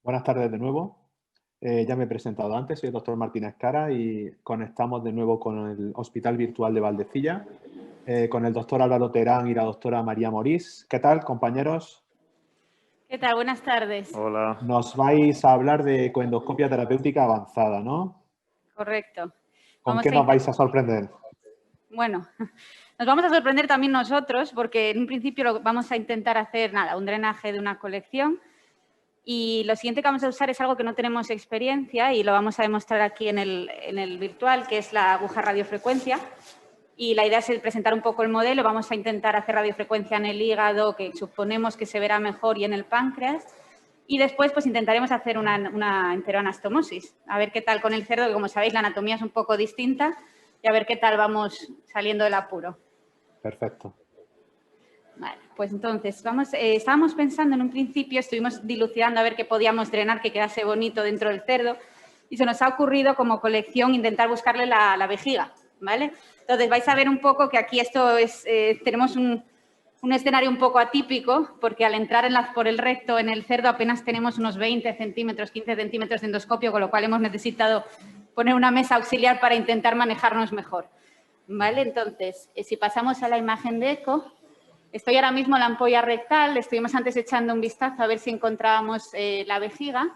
Buenas tardes de nuevo. Ya me he presentado antes, soy el doctor Martínez Cara y conectamos de nuevo con el Hospital Virtual de Valdecilla, con el doctor Álvaro Terán y la doctora María Morís. ¿Qué tal, compañeros? ¿Qué tal? Buenas tardes. Hola. Nos vais a hablar de coendoscopia terapéutica avanzada, ¿no? Correcto. ¿Con qué nos vais a sorprender? Bueno, nos vamos a sorprender también nosotros porque en un principio vamos a intentar hacer un drenaje de una colección y lo siguiente que vamos a usar es algo que no tenemos experiencia y lo vamos a demostrar aquí en el virtual, que es la aguja radiofrecuencia. Y la idea es presentar un poco el modelo. Vamos a intentar hacer radiofrecuencia en el hígado, que suponemos que se verá mejor, y en el páncreas. Y después pues intentaremos hacer una enteroanastomosis, a ver qué tal con el cerdo, que como sabéis la anatomía es un poco distinta, y a ver qué tal vamos saliendo del apuro. Perfecto. Vale, pues entonces estábamos pensando en un principio, estuvimos dilucidando a ver qué podíamos drenar que quedase bonito dentro del cerdo y se nos ha ocurrido como colección intentar buscarle la vejiga, ¿vale? Entonces vais a ver un poco que aquí esto es, tenemos un escenario un poco atípico porque al entrar por el recto en el cerdo apenas tenemos unos 20 centímetros, 15 centímetros de endoscopio, con lo cual hemos necesitado poner una mesa auxiliar para intentar manejarnos mejor, ¿vale? Entonces, si pasamos a la imagen de eco, estoy ahora mismo en la ampolla rectal, estuvimos antes echando un vistazo a ver si encontrábamos la vejiga,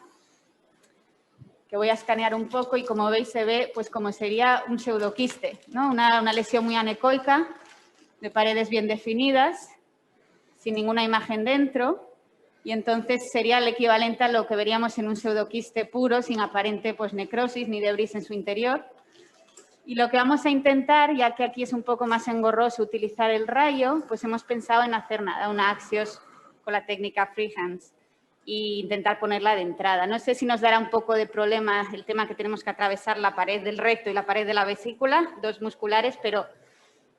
que voy a escanear un poco y como veis se ve pues como sería un pseudoquiste, ¿no? Una lesión muy anecoica, de paredes bien definidas, sin ninguna imagen dentro, y entonces sería el equivalente a lo que veríamos en un pseudoquiste puro, sin aparente pues necrosis ni debris en su interior. Y lo que vamos a intentar, ya que aquí es un poco más engorroso utilizar el rayo, pues hemos pensado en hacer una axios con la técnica freehands e intentar ponerla de entrada. No sé si nos dará un poco de problema el tema que tenemos que atravesar la pared del recto y la pared de la vesícula, dos musculares, pero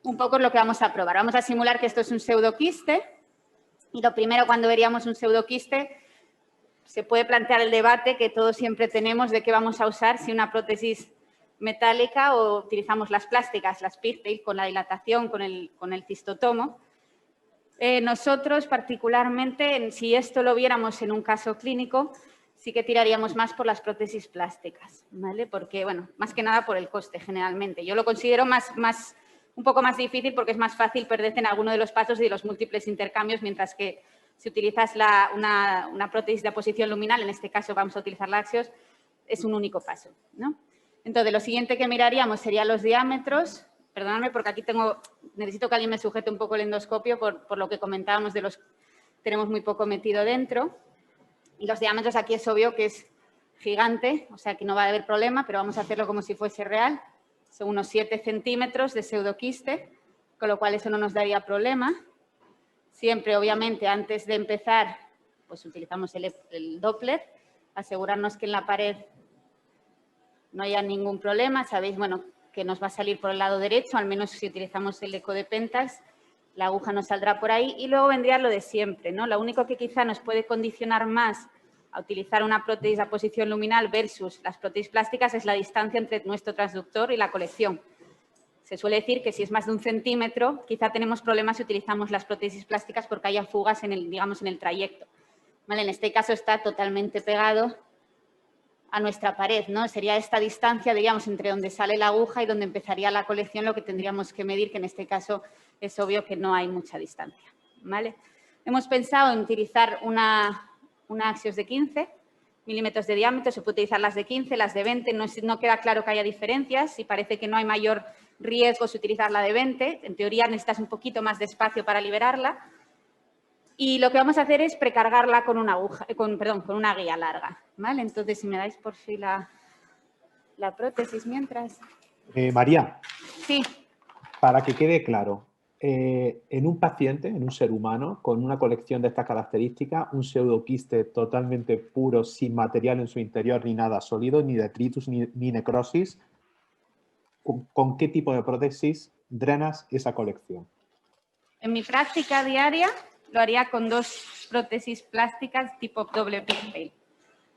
un poco es lo que vamos a probar. Vamos a simular que esto es un pseudoquiste y lo primero cuando veríamos un pseudoquiste se puede plantear el debate que todos siempre tenemos de qué vamos a usar, si una prótesis metálica o utilizamos las plásticas, las PIRTAIL, con la dilatación, con el cistotomo. Nosotros, particularmente, si esto lo viéramos en un caso clínico, sí que tiraríamos más por las prótesis plásticas, ¿vale? Porque, bueno, más que nada por el coste, generalmente. Yo lo considero un poco más difícil porque es más fácil perderte en alguno de los pasos y de los múltiples intercambios, mientras que si utilizas una prótesis de aposición luminal, en este caso vamos a utilizar la Axios, es un único paso, ¿no? Entonces, lo siguiente que miraríamos serían los diámetros. Perdóname porque aquí necesito que alguien me sujete un poco el endoscopio por lo que comentábamos de tenemos muy poco metido dentro. Y los diámetros aquí es obvio que es gigante, o sea que no va a haber problema, pero vamos a hacerlo como si fuese real. Son unos 7 centímetros de pseudoquiste, con lo cual eso no nos daría problema. Siempre, obviamente, antes de empezar, pues utilizamos el Doppler, asegurarnos que en la pared no haya ningún problema. Sabéis, bueno, que nos va a salir por el lado derecho, al menos si utilizamos el eco de Pentax, la aguja nos saldrá por ahí y luego vendría lo de siempre, ¿no? Lo único que quizá nos puede condicionar más a utilizar una prótesis a posición luminal versus las prótesis plásticas es la distancia entre nuestro transductor y la colección. Se suele decir que si es más de 1 centímetro, quizá tenemos problemas si utilizamos las prótesis plásticas porque haya fugas en el trayecto. ¿Vale? En este caso está totalmente pegado a nuestra pared, ¿no? Sería esta distancia, diríamos, entre donde sale la aguja y donde empezaría la colección, lo que tendríamos que medir, que en este caso es obvio que no hay mucha distancia, ¿vale? Hemos pensado en utilizar una Axios de 15 milímetros de diámetro, se puede utilizar las de 15, las de 20, no queda claro que haya diferencias, si parece que no hay mayor riesgo si utilizar la de 20, en teoría necesitas un poquito más de espacio para liberarla. Y lo que vamos a hacer es precargarla con una guía larga, ¿vale? Entonces, si me dais por fin la prótesis mientras. María, Sí. para que quede claro, en un paciente, en un ser humano, con una colección de estas características, un pseudoquiste totalmente puro, sin material en su interior, ni nada sólido, ni detritus, ni necrosis, ¿con qué tipo de prótesis drenas esa colección? En mi práctica diaria lo haría con 2 prótesis plásticas tipo doble PIRTAIL,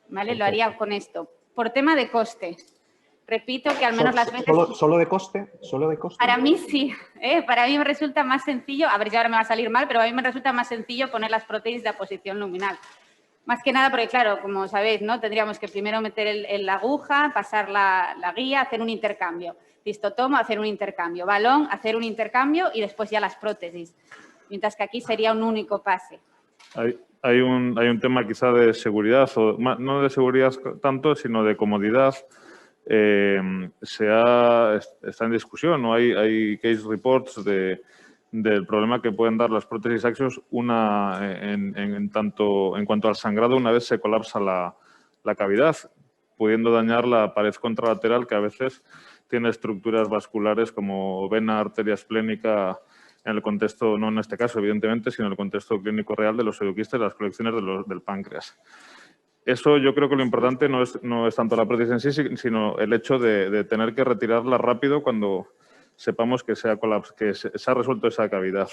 ¿vale? Perfecto. Lo haría con esto. Por tema de coste, repito que al menos las veces... ¿Solo de coste? ¿Solo de coste? Para mí sí, para mí me resulta más sencillo, a ver si ahora me va a salir mal, pero a mí me resulta más sencillo poner las prótesis de aposición luminal. Más que nada porque, claro, como sabéis, ¿no? Tendríamos que primero meter la aguja, pasar la guía, hacer un intercambio. Listotomo, hacer un intercambio. Balón, hacer un intercambio y después ya las prótesis. Mientras que aquí sería un único pase. Hay un tema quizá de seguridad, o no de seguridad tanto, sino de comodidad. Está en discusión, ¿no? Hay case reports del problema que pueden dar las prótesis Axios en cuanto al sangrado una vez se colapsa la cavidad, pudiendo dañar la pared contralateral que a veces tiene estructuras vasculares como vena, arteria esplénica, en el contexto, no en este caso evidentemente, sino en el contexto clínico real de los pseudoquistes de las colecciones del páncreas. Eso yo creo que lo importante no es tanto la prótesis en sí, sino el hecho de tener que retirarla rápido cuando sepamos que se ha resuelto esa cavidad.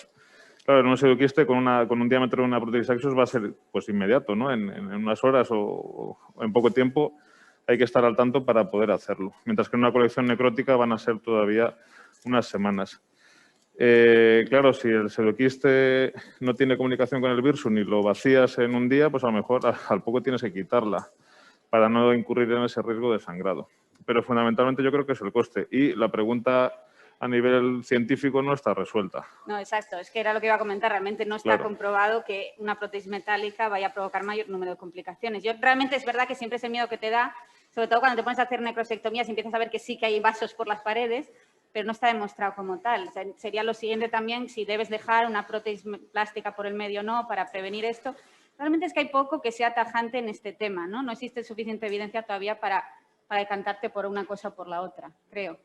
Claro, en un pseudoquiste con un diámetro de una prótesis Axios va a ser pues inmediato, ¿no? En unas horas o en poco tiempo hay que estar al tanto para poder hacerlo. Mientras que en una colección necrótica van a ser todavía unas semanas. Claro, si el pseudoquiste no tiene comunicación con el Wirsung y lo vacías en un día, pues a lo mejor al poco tienes que quitarla para no incurrir en ese riesgo de sangrado. Pero fundamentalmente yo creo que es el coste. Y la pregunta a nivel científico no está resuelta. No, exacto. Es que era lo que iba a comentar. Realmente no está comprobado que una prótesis metálica vaya a provocar mayor número de complicaciones. Realmente es verdad que siempre es el miedo que te da, sobre todo cuando te pones a hacer necrosectomías y empiezas a ver que sí que hay vasos por las paredes, pero no está demostrado como tal. O sea, sería lo siguiente también, si debes dejar una prótesis plástica por el medio o no, para prevenir esto. Realmente es que hay poco que sea tajante en este tema, ¿no? No existe suficiente evidencia todavía para decantarte por una cosa o por la otra, creo.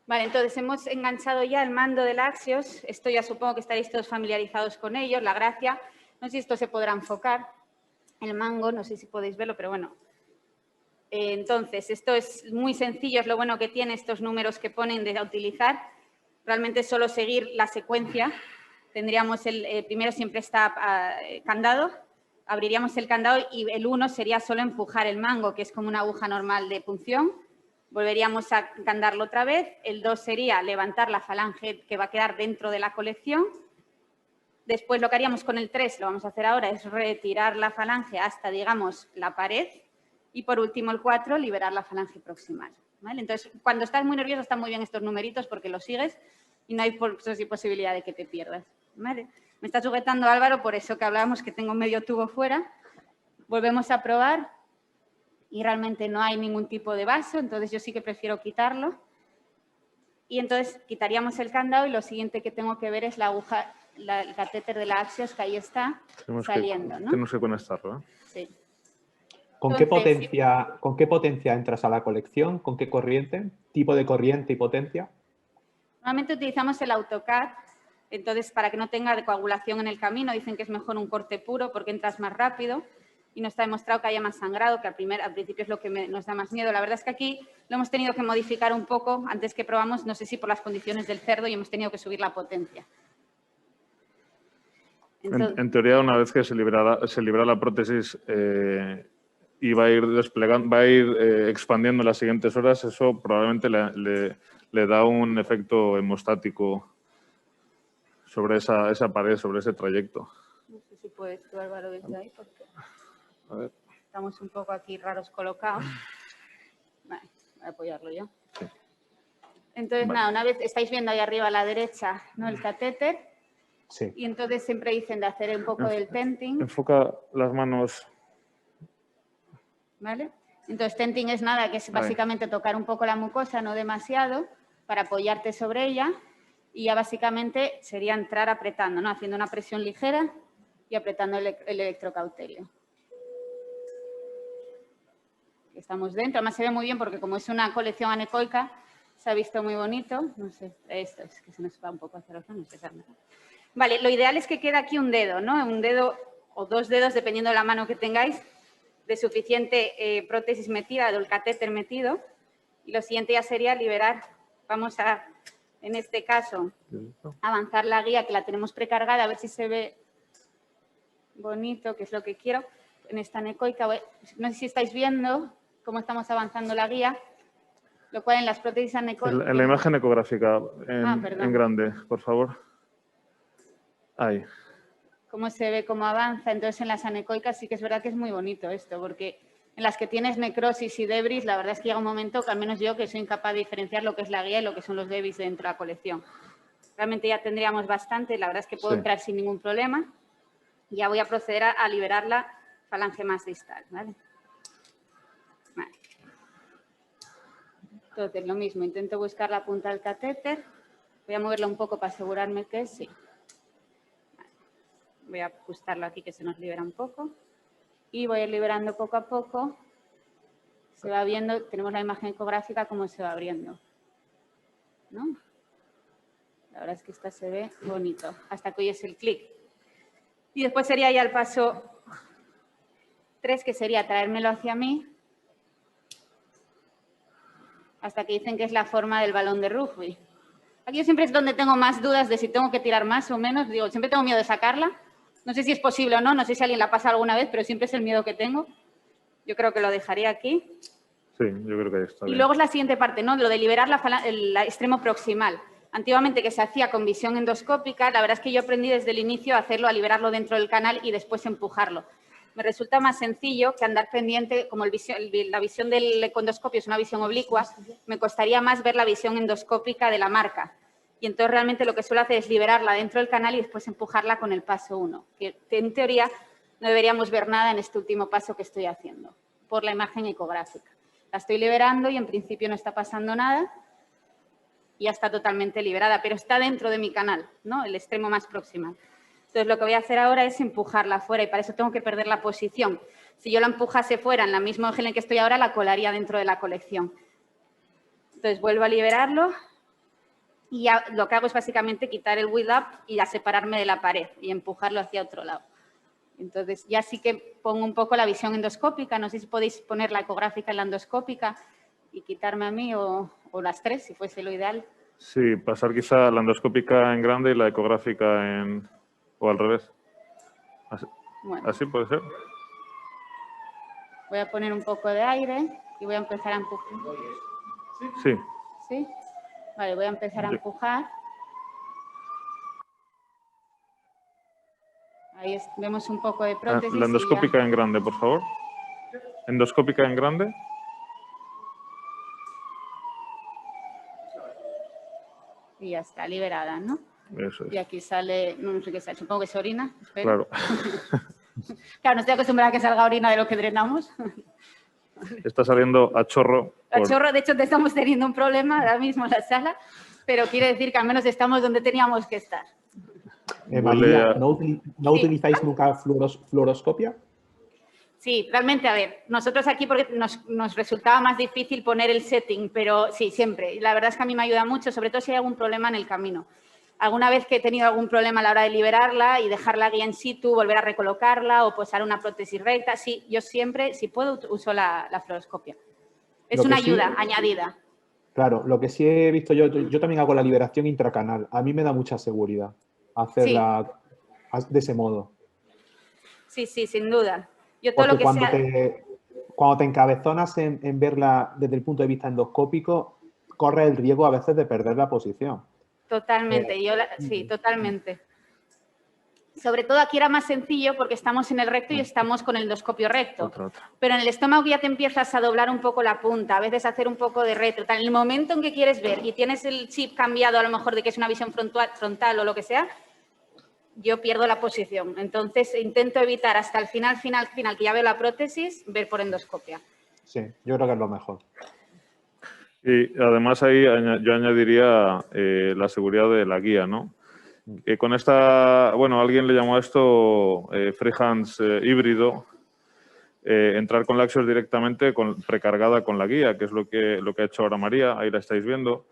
Vale, entonces hemos enganchado ya el mando del Axios. Esto ya supongo que estaréis todos familiarizados con ellos, la gracia. No sé si esto se podrá enfocar. El mango, no sé si podéis verlo, pero bueno. Entonces, esto es muy sencillo, es lo bueno que tiene estos números que ponen de utilizar. Realmente es solo seguir la secuencia. Tendríamos primero siempre está candado, abriríamos el candado y el 1 sería solo empujar el mango, que es como una aguja normal de punción. Volveríamos a candarlo otra vez. El 2 sería levantar la falange que va a quedar dentro de la colección. Después lo que haríamos con el 3, lo vamos a hacer ahora, es retirar la falange hasta, digamos, la pared. Y por último, el 4, liberar la falange proximal. ¿Vale? Entonces, cuando estás muy nervioso, están muy bien estos numeritos porque los sigues y no hay posibilidad de que te pierdas. ¿Vale? Me está sujetando Álvaro, por eso que hablábamos que tengo medio tubo fuera. Volvemos a probar y realmente no hay ningún tipo de vaso, entonces yo sí que prefiero quitarlo. Y entonces quitaríamos el candado y lo siguiente que tengo que ver es la aguja, el catéter de la Axios, que ahí está saliendo, ¿no? Tenemos que conectarlo, ¿eh? Sí. ¿Con qué potencia entras a la colección? ¿Con qué corriente? ¿Tipo de corriente y potencia? Normalmente utilizamos el AutoCAD, entonces para que no tenga coagulación en el camino, dicen que es mejor un corte puro porque entras más rápido y no está demostrado que haya más sangrado, que al principio es lo que nos da más miedo. La verdad es que aquí lo hemos tenido que modificar un poco antes que probamos, no sé si por las condiciones del cerdo, y hemos tenido que subir la potencia. Entonces, en teoría, una vez que se libera la prótesis y va a ir desplegando, va a ir expandiendo en las siguientes horas, eso probablemente le da un efecto hemostático sobre esa pared, sobre ese trayecto. No sé si puedes tú, Álvaro, desde ahí, porque a ver. Estamos un poco aquí raros colocados. Vale, voy a apoyarlo yo. Sí. Entonces, nada, una vez estáis viendo ahí arriba a la derecha, ¿no? El catéter. Sí. Y entonces siempre dicen de hacer un poco del tenting. Enfoca las manos. ¿Vale? Entonces, tenting es nada, que es básicamente tocar un poco la mucosa, no demasiado, para apoyarte sobre ella. Y ya básicamente sería entrar apretando, ¿no? Haciendo una presión ligera y apretando el electrocauterio. Estamos dentro, además se ve muy bien porque como es una colección anecoica, se ha visto muy bonito. No sé, esto es que se nos va un poco hacia los manos. Vale, lo ideal es que quede aquí un dedo, ¿no? Un dedo o 2 dedos, dependiendo de la mano que tengáis, de suficiente prótesis metida, del catéter metido. Y lo siguiente ya sería liberar. Vamos a, en este caso, avanzar la guía, que la tenemos precargada, a ver si se ve bonito, que es lo que quiero. En esta anecoica, no sé si estáis viendo cómo estamos avanzando la guía, lo cual en las prótesis anecoicas... En la imagen ecográfica, en grande, por favor. Ahí. cómo se ve, cómo avanza. Entonces, en las anecoicas sí que es verdad que es muy bonito esto, porque en las que tienes necrosis y debris, la verdad es que llega un momento que al menos yo que soy incapaz de diferenciar lo que es la guía y lo que son los debris dentro de la colección. Realmente ya tendríamos bastante, la verdad es que puedo entrar sin ningún problema. Ya voy a proceder a liberar la falange más distal, ¿vale? Vale. Entonces, lo mismo, intento buscar la punta del catéter. Voy a moverlo un poco para asegurarme que sí. Vale. Voy a ajustarlo aquí que se nos libera un poco. Y voy a ir liberando poco a poco. Se va viendo, tenemos la imagen ecográfica como se va abriendo, ¿no? La verdad es que esta se ve bonito, hasta que oyes el clic. Y después sería ya el paso 3, que sería traérmelo hacia mí, hasta que dicen que es la forma del balón de rugby. Aquí yo siempre es donde tengo más dudas de si tengo que tirar más o menos. Digo, siempre tengo miedo de sacarla. No sé si es posible o no, no sé si a alguien la pasa alguna vez, pero siempre es el miedo que tengo. Yo creo que lo dejaría aquí. Sí, yo creo que ahí está bien. Y luego es la siguiente parte, ¿no? Lo de liberar el extremo proximal. Antiguamente que se hacía con visión endoscópica, la verdad es que yo aprendí desde el inicio a hacerlo, a liberarlo dentro del canal y después empujarlo. Me resulta más sencillo que andar pendiente, como la visión del econdoscopio es una visión oblicua, me costaría más ver la visión endoscópica de la marca. Y entonces realmente lo que suelo hacer es liberarla dentro del canal y después empujarla con el paso 1, que en teoría no deberíamos ver nada en este último paso que estoy haciendo, por la imagen ecográfica. La estoy liberando y en principio no está pasando nada. Ya está totalmente liberada, pero está dentro de mi canal, ¿no? El extremo más proximal. Entonces, lo que voy a hacer ahora es empujarla fuera y para eso tengo que perder la posición. Si yo la empujase fuera en la misma eje en el que estoy ahora, la colaría dentro de la colección. Entonces, vuelvo a liberarlo y ya lo que hago es básicamente quitar el wheel up y ya separarme de la pared y empujarlo hacia otro lado. Entonces, ya sí que pongo un poco la visión endoscópica. No sé si podéis poner la ecográfica en la endoscópica y quitarme a mí o las tres, si fuese lo ideal. Sí, pasar quizá la endoscópica en grande y la ecográfica en... o al revés. Así, Bueno, ¿así puede ser? voy a poner un poco de aire y voy a empezar a empujar. Sí. ¿Sí? Vale, voy a empezar a empujar. Ahí vemos un poco de prótesis. La endoscópica en grande, por favor. Endoscópica en grande. Y ya está, liberada, ¿no? Eso es. Y aquí sale, no sé qué sale, supongo que es orina. Claro. Espero. Claro, no estoy acostumbrada a que salga orina de lo que drenamos. Está saliendo a chorro. A chorro, de hecho, estamos teniendo un problema ahora mismo en la sala, pero quiere decir que al menos estamos donde teníamos que estar. María, ¿no utilizáis nunca fluoroscopia? Sí, realmente, a ver, nosotros aquí porque nos resultaba más difícil poner el setting, pero sí, siempre. La verdad es que a mí me ayuda mucho, sobre todo si hay algún problema en el camino. Alguna vez que he tenido algún problema a la hora de liberarla y dejar la guía en situ, volver a recolocarla o posar una prótesis recta, sí, yo siempre, si puedo, uso la fluoroscopia. Es una ayuda añadida. Claro, lo que sí he visto yo también hago la liberación intracanal. A mí me da mucha seguridad hacerla de ese modo. Sí, sí, sin duda. Yo todo Porque lo que cuando te encabezonas en verla desde el punto de vista endoscópico, corres el riesgo a veces de perder la posición. Totalmente, sí, totalmente. Sobre todo aquí era más sencillo porque estamos en el recto y estamos con el endoscopio recto. Pero en el estómago ya te empiezas a doblar un poco la punta, a veces a hacer un poco de retro. En el momento en que quieres ver y tienes el chip cambiado a lo mejor de que es una visión frontal o lo que sea, yo pierdo la posición. Entonces intento evitar hasta el final, que ya veo la prótesis, ver por endoscopia. Sí, yo creo que es lo mejor. Y además ahí yo añadiría la seguridad de la guía, ¿no? Con esta, bueno, alguien le llamó a esto freehands híbrido, entrar con la Axios directamente precargada con la guía, que es lo que ha hecho ahora María, ahí la estáis viendo,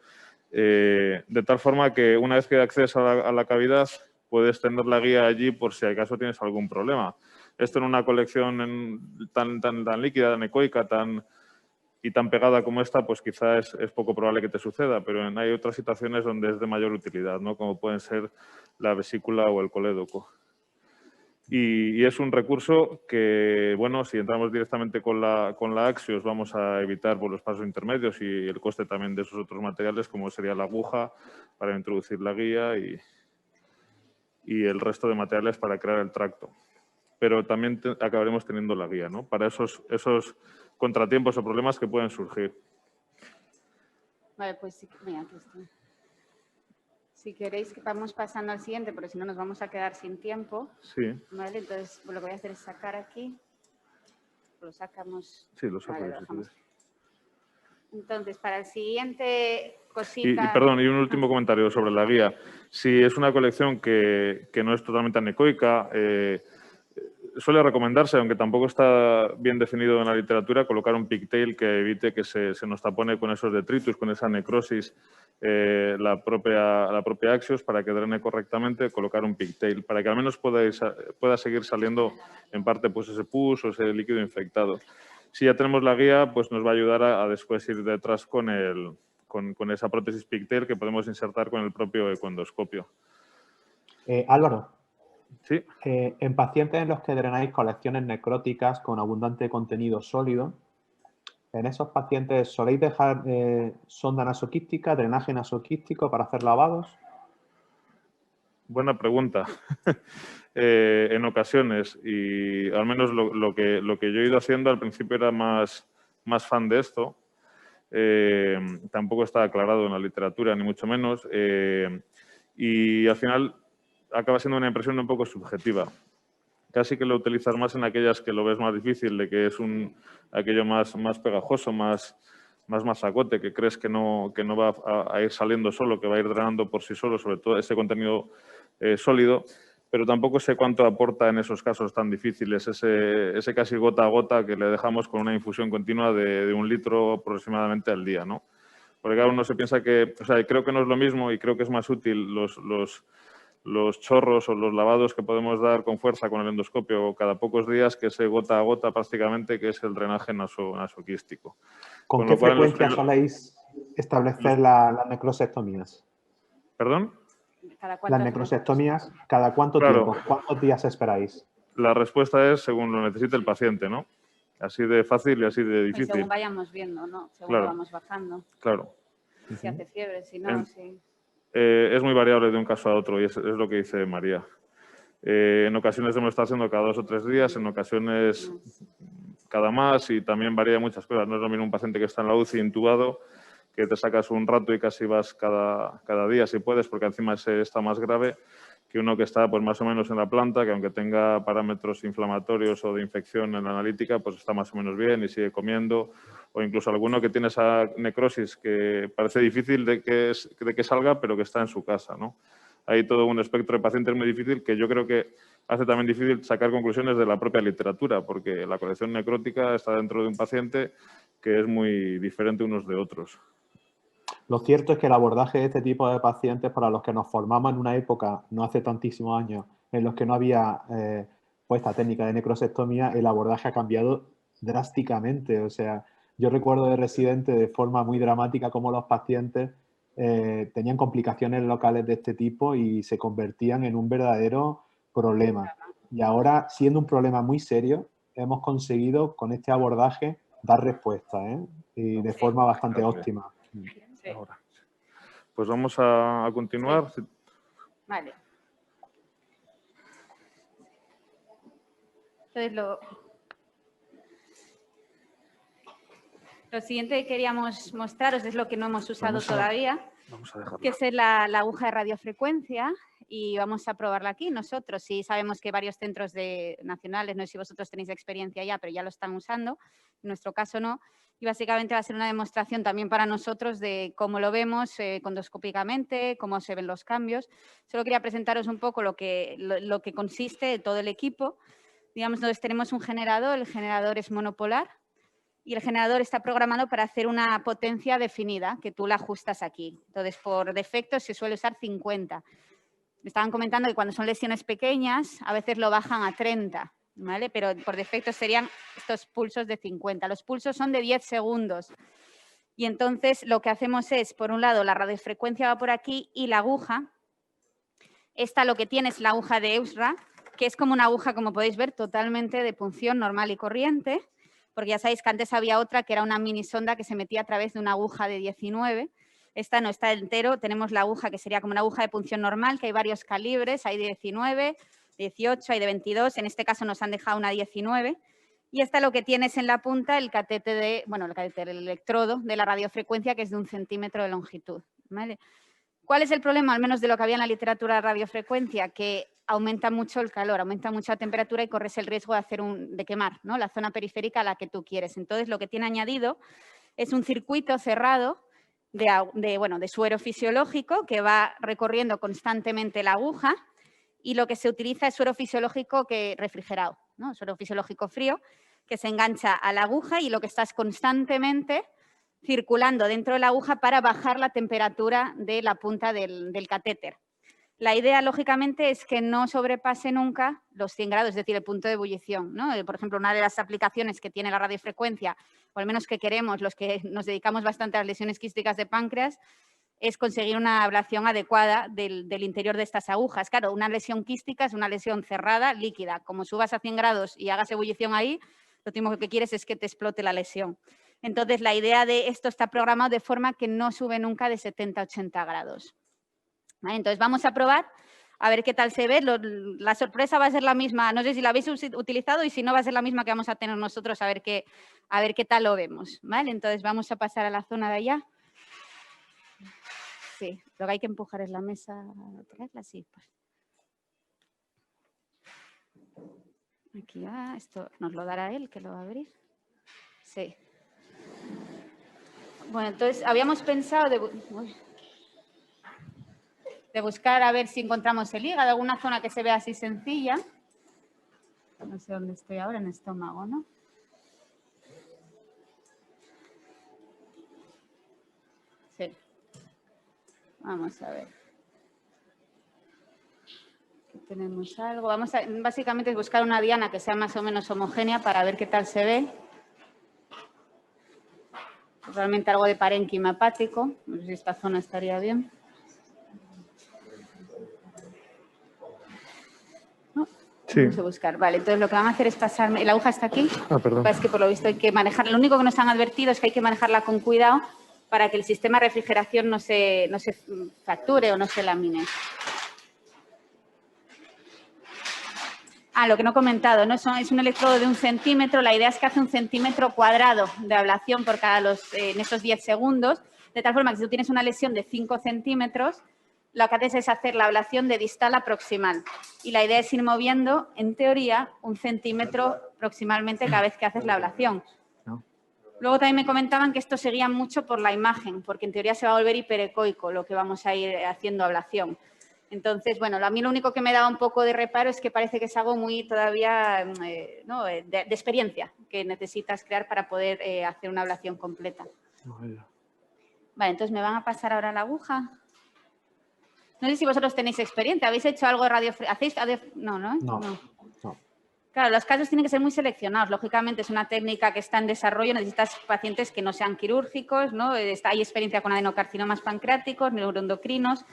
de tal forma que una vez que accedes a la cavidad puedes tener la guía allí por si acaso tienes algún problema. Esto en una colección tan líquida, tan ecoica, tan pegada como esta, pues quizás es poco probable que te suceda, pero hay otras situaciones donde es de mayor utilidad, ¿no? Como pueden ser la vesícula o el colédoco. Y es un recurso que, bueno, si entramos directamente con la Axios vamos a evitar por los pasos intermedios y el coste también de esos otros materiales, como sería la aguja para introducir la guía y y el resto de materiales para crear el tracto. Pero también acabaremos teniendo la guía, ¿no? Para esos contratiempos o problemas que pueden surgir. Vale, pues sí, mira, aquí está. Si queréis, vamos pasando al siguiente, porque si no nos vamos a quedar sin tiempo. Sí. Vale, entonces lo que voy a hacer es sacar aquí. Lo sacamos. Sí, lo saco. Vale, yo, si quieres. Entonces, para el siguiente Y cosita... perdón, y un último comentario sobre la guía. Si es una colección que no es totalmente anecoica, suele recomendarse, aunque tampoco está bien definido en la literatura, colocar un pigtail que evite que se nos tapone con esos detritus, con esa necrosis, la propia Axios, para que drene correctamente, colocar un pigtail, para que al menos pueda seguir saliendo en parte pues ese pus o ese líquido infectado. Si ya tenemos la guía, pues nos va a ayudar a después ir detrás con esa prótesis pigtail que podemos insertar con el propio ecoendoscopio. Álvaro, ¿Sí? en pacientes en los que drenáis colecciones necróticas con abundante contenido sólido, en esos pacientes soléis dejar sonda nasoquística, drenaje nasoquístico para hacer lavados. Buena pregunta. En ocasiones, y al menos lo que yo he ido haciendo al principio era más fan de esto. Tampoco está aclarado en la literatura, ni mucho menos. Y al final acaba siendo una impresión un poco subjetiva. Casi que lo utilizas más en aquellas que lo ves más difícil, de que es aquello más pegajoso, más masacote, que crees que no va a ir saliendo solo, que va a ir drenando por sí solo, sobre todo ese contenido sólido, pero tampoco sé cuánto aporta en esos casos tan difíciles ese casi gota a gota que le dejamos con una infusión continua de 1 litro aproximadamente al día, ¿no? Porque cada uno se piensa que, o sea, creo que no es lo mismo y creo que es más útil los chorros o los lavados que podemos dar con fuerza con el endoscopio cada pocos días que ese gota a gota prácticamente, que es el drenaje nasoquístico. ¿Con qué frecuencia soléis establecer las necrosectomías? ¿Perdón? Las necrosectomías, ¿cada cuánto tiempo? ¿Cuántos días esperáis? La respuesta es según lo necesite el paciente, ¿no? Así de fácil y así de difícil. Y según vayamos viendo, ¿no? Según lo vamos bajando. Claro. Si hace fiebre, si no, sí. Es muy variable de un caso a otro y es lo que dice María. En ocasiones hemos estado haciendo cada 2 o 3 días, en ocasiones cada más y también varía muchas cosas. No es lo mismo un paciente que está en la UCI intubado, que te sacas un rato y casi vas cada día si puedes, porque encima ese está más grave, que uno que está pues más o menos en la planta, que aunque tenga parámetros inflamatorios o de infección en la analítica, pues está más o menos bien y sigue comiendo. O incluso alguno que tiene esa necrosis que parece difícil de que salga, pero que está en su casa, ¿no? Hay todo un espectro de pacientes muy difícil que yo creo que hace también difícil sacar conclusiones de la propia literatura, porque la colección necrótica está dentro de un paciente que es muy diferente unos de otros. Lo cierto es que el abordaje de este tipo de pacientes, para los que nos formamos en una época, no hace tantísimos años, en los que no había pues esta técnica de necrosectomía, el abordaje ha cambiado drásticamente. O sea, yo recuerdo de residente de forma muy dramática cómo los pacientes tenían complicaciones locales de este tipo y se convertían en un verdadero problema. Y ahora, siendo un problema muy serio, hemos conseguido con este abordaje dar respuesta, y de forma bastante óptima. Sí. Ahora. Pues vamos a continuar. Sí. Vale. Entonces, lo siguiente que queríamos mostraros es lo que no hemos usado todavía, que es la aguja de radiofrecuencia, y vamos a probarla aquí nosotros. Sí, sabemos que varios centros nacionales, no sé si vosotros tenéis experiencia ya, pero ya lo están usando, en nuestro caso no. Y básicamente va a ser una demostración también para nosotros de cómo lo vemos endoscópicamente, cómo se ven los cambios. Solo quería presentaros un poco lo que consiste todo el equipo. Digamos, entonces tenemos un generador, el generador es monopolar y el generador está programado para hacer una potencia definida, que tú la ajustas aquí. Entonces, por defecto se suele usar 50. Me estaban comentando que cuando son lesiones pequeñas, a veces lo bajan a 30. ¿Vale? Pero por defecto serían estos pulsos de 50. Los pulsos son de 10 segundos. Y entonces lo que hacemos es, por un lado, la radiofrecuencia va por aquí y la aguja, esta lo que tiene es la aguja de EUSRA, que es como una aguja, como podéis ver, totalmente de punción normal y corriente, porque ya sabéis que antes había otra que era una mini sonda que se metía a través de una aguja de 19. Esta no está entero, tenemos la aguja que sería como una aguja de punción normal, que hay varios calibres, hay de 19, 18, hay de 22, en este caso nos han dejado una 19. Y esta lo que tienes en la punta, el catéter, el electrodo de la radiofrecuencia, que es de 1 centímetro de longitud, ¿vale? ¿Cuál es el problema, al menos de lo que había en la literatura de radiofrecuencia? Que aumenta mucho el calor, aumenta mucho la temperatura y corres el riesgo de quemar, ¿no? La zona periférica a la que tú quieres. Entonces, lo que tiene añadido es un circuito cerrado de suero fisiológico que va recorriendo constantemente la aguja, y lo que se utiliza es suero fisiológico refrigerado, ¿no? Suero fisiológico frío, que se engancha a la aguja y lo que estás constantemente circulando dentro de la aguja para bajar la temperatura de la punta del catéter. La idea, lógicamente, es que no sobrepase nunca los 100 grados, es decir, el punto de ebullición, ¿no? Por ejemplo, una de las aplicaciones que tiene la radiofrecuencia, o al menos que queremos los que nos dedicamos bastante a las lesiones quísticas de páncreas, es conseguir una ablación adecuada del interior de estas agujas. Claro, una lesión quística es una lesión cerrada, líquida. Como subas a 100 grados y hagas ebullición ahí, lo último que quieres es que te explote la lesión. Entonces, la idea de esto está programado de forma que no sube nunca de 70 a 80 grados. ¿Vale? Entonces, vamos a probar a ver qué tal se ve. La sorpresa va a ser la misma. No sé si la habéis utilizado y si no va a ser la misma que vamos a tener nosotros a ver qué tal lo vemos. ¿Vale? Entonces, vamos a pasar a la zona de allá. Sí, lo que hay que empujar es la mesa, traerla así. Pues. Aquí va, esto nos lo dará él, que lo va a abrir. Sí. Bueno, entonces habíamos pensado de buscar a ver si encontramos el hígado, alguna zona que se vea así sencilla. No sé dónde estoy ahora, en el estómago, ¿no? Sí. Vamos a ver. Aquí tenemos algo. Básicamente es buscar una diana que sea más o menos homogénea para ver qué tal se ve. Realmente algo de parénquima hepático. No sé si esta zona estaría bien. ¿No? Sí. Vamos a buscar. Vale, entonces lo que van a hacer es pasarme... ¿La aguja está aquí? Ah, perdón. Es que por lo visto hay que manejarla. Lo único que nos han advertido es que hay que manejarla con cuidado para que el sistema de refrigeración no se fracture o no se lamine. Lo que no he comentado, ¿no? Es un electrodo de 1 centímetro. La idea es que hace 1 centímetro cuadrado de ablación por en esos 10 segundos, de tal forma que si tú tienes una lesión de 5 centímetros, lo que haces es hacer la ablación de distal a proximal. Y la idea es ir moviendo, en teoría, 1 centímetro proximalmente cada vez que haces la ablación. Luego también me comentaban que esto se guía mucho por la imagen, porque en teoría se va a volver hiperecoico lo que vamos a ir haciendo ablación. Entonces, bueno, a mí lo único que me daba un poco de reparo es que parece que es algo muy todavía de experiencia que necesitas crear para poder hacer una ablación completa. Vale, entonces me van a pasar ahora la aguja. No sé si vosotros tenéis experiencia. ¿Habéis hecho algo de radiofrecuencia? No. Claro, los casos tienen que ser muy seleccionados. Lógicamente es una técnica que está en desarrollo. Necesitas pacientes que no sean quirúrgicos, ¿no? Hay experiencia con adenocarcinomas pancreáticos, neuroendocrinos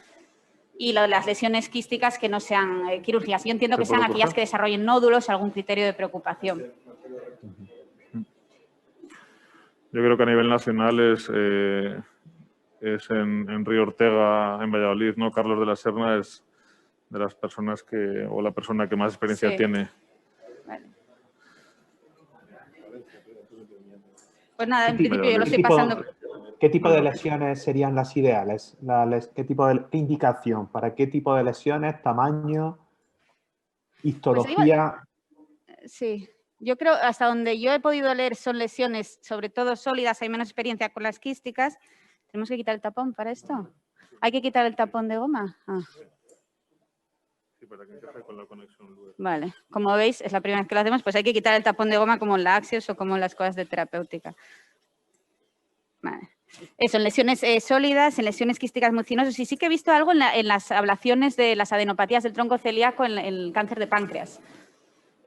y las lesiones quísticas que no sean quirúrgicas. Yo entiendo que sean aquellas que desarrollen nódulos, algún criterio de preocupación. Yo creo que a nivel nacional es en Río Ortega, en Valladolid, ¿no? Carlos de la Serna es de las personas o la persona que más experiencia tiene. Vale. Pues nada, en principio yo lo estoy pasando. ¿Qué tipo de lesiones serían las ideales? ¿Qué indicación? ¿Para qué tipo de lesiones? ¿Tamaño? ¿Histología? Sí, yo creo, hasta donde yo he podido leer, son lesiones, sobre todo sólidas, hay menos experiencia con las quísticas. ¿Tenemos que quitar el tapón para esto? ¿Hay que quitar el tapón de goma? Sí, para que encaje con la conexión luego. Vale, como veis, es la primera vez que lo hacemos, pues hay que quitar el tapón de goma como en la Axios o como en las cosas de terapéutica. Vale. Eso, en lesiones sólidas, en lesiones quísticas mucinosas. Y sí que he visto algo en las ablaciones de las adenopatías del tronco celíaco en el cáncer de páncreas.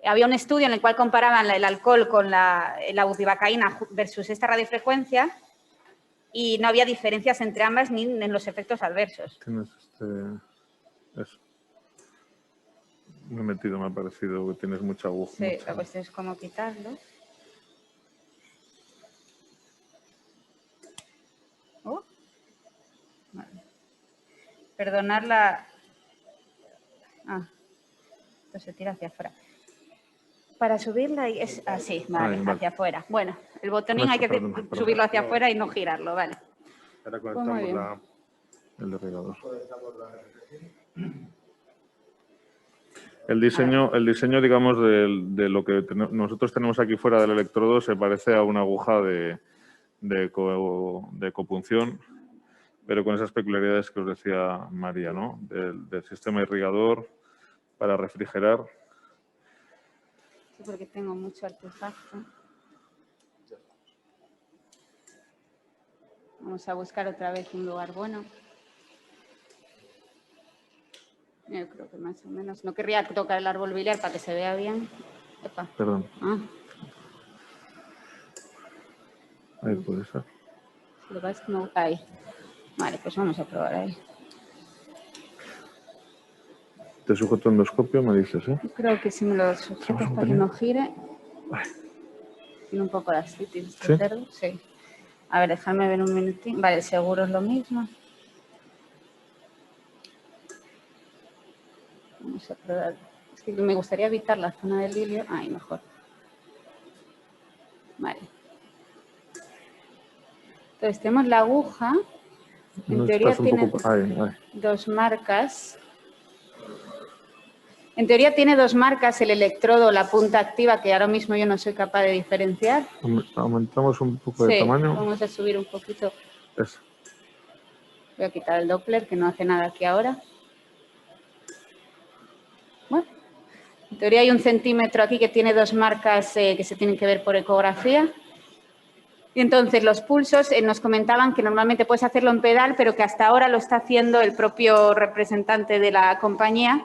Había un estudio en el cual comparaban el alcohol con la bupivacaína versus esta radiofrecuencia y no había diferencias entre ambas ni en los efectos adversos. Tienes eso. Me he metido, me ha parecido que tienes mucha aguja. Sí, la cuestión es cómo quitarlo. Perdonar la... Ah, esto se tira hacia afuera. Para subirla es así, vale, Vale. hacia afuera. Bueno, el botonín hay que Perdón. subirlo hacia afuera y no girarlo, vale. Ahora Pues muy conectamos bien. el irrigador. El diseño, digamos, de lo que nosotros tenemos aquí fuera del electrodo se parece a una aguja de copunción, pero con esas peculiaridades que os decía María, ¿no? Del sistema irrigador para refrigerar. Sí, porque tengo mucho artefacto. Vamos a buscar otra vez un lugar bueno. Yo creo que más o menos. No querría tocar el árbol biliar para que se vea bien. Epa. Perdón. Ah. Ahí puede ser. Lo que pasa es que no... Ahí. Vale, pues vamos a probar ahí. Te sujeto endoscopio, me dices, ¿eh? Yo creo que si me lo sujetas para que no gire. Tiene un poco de artritis este cerdo. Sí. A ver, déjame ver un minutín. Vale, seguro es lo mismo. Vamos a probar. Es que me gustaría evitar la zona del hilio. Ahí, mejor. Vale. Entonces, tenemos la aguja. En teoría tiene dos marcas. En teoría tiene dos marcas el electrodo, la punta activa, que ahora mismo yo no soy capaz de diferenciar. Aumentamos un poco de tamaño. Vamos a subir un poquito. Eso. Voy a quitar el Doppler, que no hace nada aquí ahora. Bueno, en teoría hay 1 centímetro aquí que tiene dos marcas que se tienen que ver por ecografía. Y entonces los pulsos nos comentaban que normalmente puedes hacerlo en pedal, pero que hasta ahora lo está haciendo el propio representante de la compañía.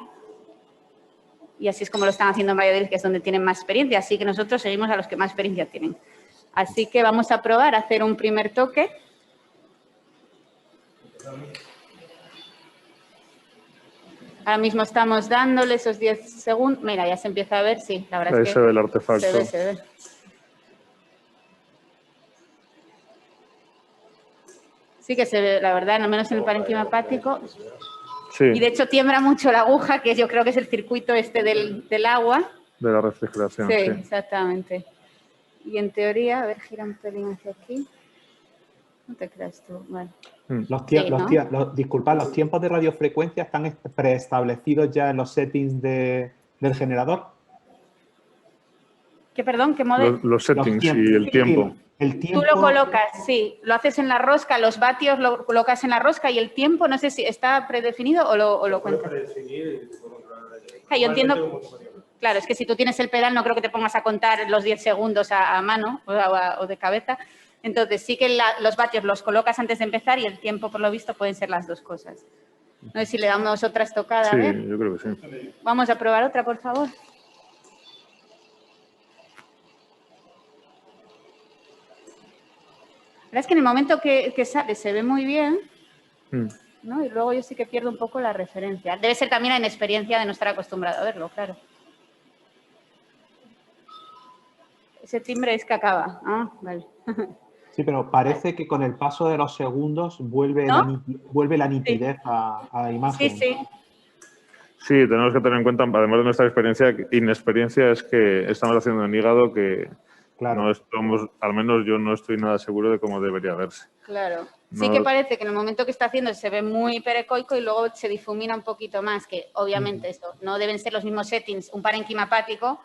Y así es como lo están haciendo en Valladolid, que es donde tienen más experiencia. Así que nosotros seguimos a los que más experiencia tienen. Así que vamos a probar a hacer un primer toque. Ahora mismo estamos dándole esos 10 segundos. Mira, ya se empieza a ver, sí, la verdad Ahí es que se ve el artefacto. Se ve. Sí que se ve, la verdad, al menos en el parénquima hepático. Sí. Y de hecho tiembla mucho la aguja, que yo creo que es el circuito este del agua. De la refrigeración, sí. Exactamente. Y en teoría, a ver, gira un pelín hacia aquí. No te creas tú, vale. Disculpad, ¿los tiempos de radiofrecuencia están preestablecidos ya en los settings del generador? ¿Qué, perdón? ¿Qué modelo? Los settings y el tiempo. El tiempo. Tú lo colocas, sí. Lo haces en la rosca, los vatios lo colocas en la rosca y el tiempo, no sé si está predefinido o lo cuentas. Yo entiendo. Claro, es que si tú tienes el pedal no creo que te pongas a contar los 10 segundos a mano o de cabeza. Entonces sí que los vatios los colocas antes de empezar y el tiempo, por lo visto, pueden ser las dos cosas. No sé si le damos otra estocada. Sí, a ver. yo creo que sí. Vamos a probar otra, por favor. La verdad es que en el momento que sale se ve muy bien, ¿no? Y luego yo sí que pierdo un poco la referencia. Debe ser también la inexperiencia de no estar acostumbrado a verlo, claro. Ese timbre es que acaba. Ah, vale. Sí, pero parece que con el paso de los segundos vuelve, ¿no? vuelve la nitidez a la imagen. Sí, sí. Sí, tenemos que tener en cuenta, además de nuestra inexperiencia, es que estamos haciendo en hígado que no estamos, al menos yo no estoy nada seguro de cómo debería verse. Claro. Sí que parece que en el momento que está haciendo se ve muy perecoico y luego se difumina un poquito más, que obviamente esto no deben ser los mismos settings, un parénquima hepático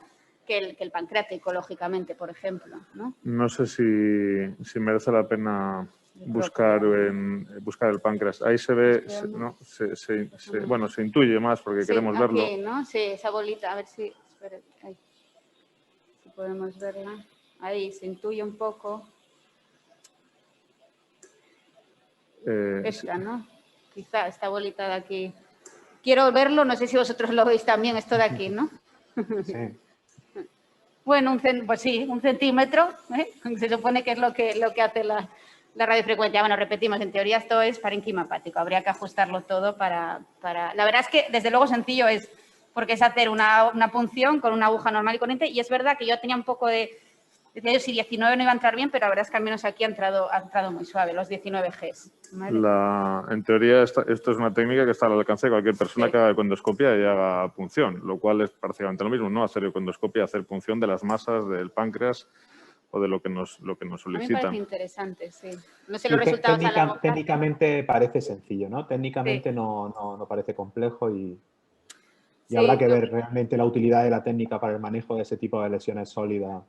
que el pancreático, lógicamente, por ejemplo, ¿no? No sé si merece la pena buscar el páncreas. Ahí se ve, bueno, se intuye más porque queremos verlo. Aquí, ¿no? Sí, esa bolita, a ver si, espera, ahí, si podemos verla. Ahí se intuye un poco. Esta, ¿no? Quizá esta bolita de aquí. Quiero verlo, no sé si vosotros lo veis también, esto de aquí, ¿no? Sí. Bueno, pues sí, 1 centímetro, ¿eh? Se supone que es lo que hace la radiofrecuencia. Bueno, repetimos, en teoría esto es parénquima hepático, habría que ajustarlo todo para... La verdad es que, desde luego, sencillo es, porque es hacer una punción con una aguja normal y corriente, y es verdad que yo tenía un poco de Decía yo si 19 no iba a entrar bien, pero la verdad es que al menos aquí ha entrado muy suave, los 19 Gs. ¿Vale? En teoría, esto es una técnica que está al alcance de cualquier persona Sí. que haga econdoscopia y haga punción, lo cual es prácticamente lo mismo, ¿no? Hacer econdoscopia, hacer punción de las masas del páncreas o de lo que nos A mí me solicitan. parece interesante, sí. No sé Sí, los resultados a largo plazo. técnicamente parece sencillo, ¿no? Técnicamente Sí. no parece complejo y Sí, habrá que ver realmente la utilidad de la técnica para el manejo de ese tipo de lesiones sólidas.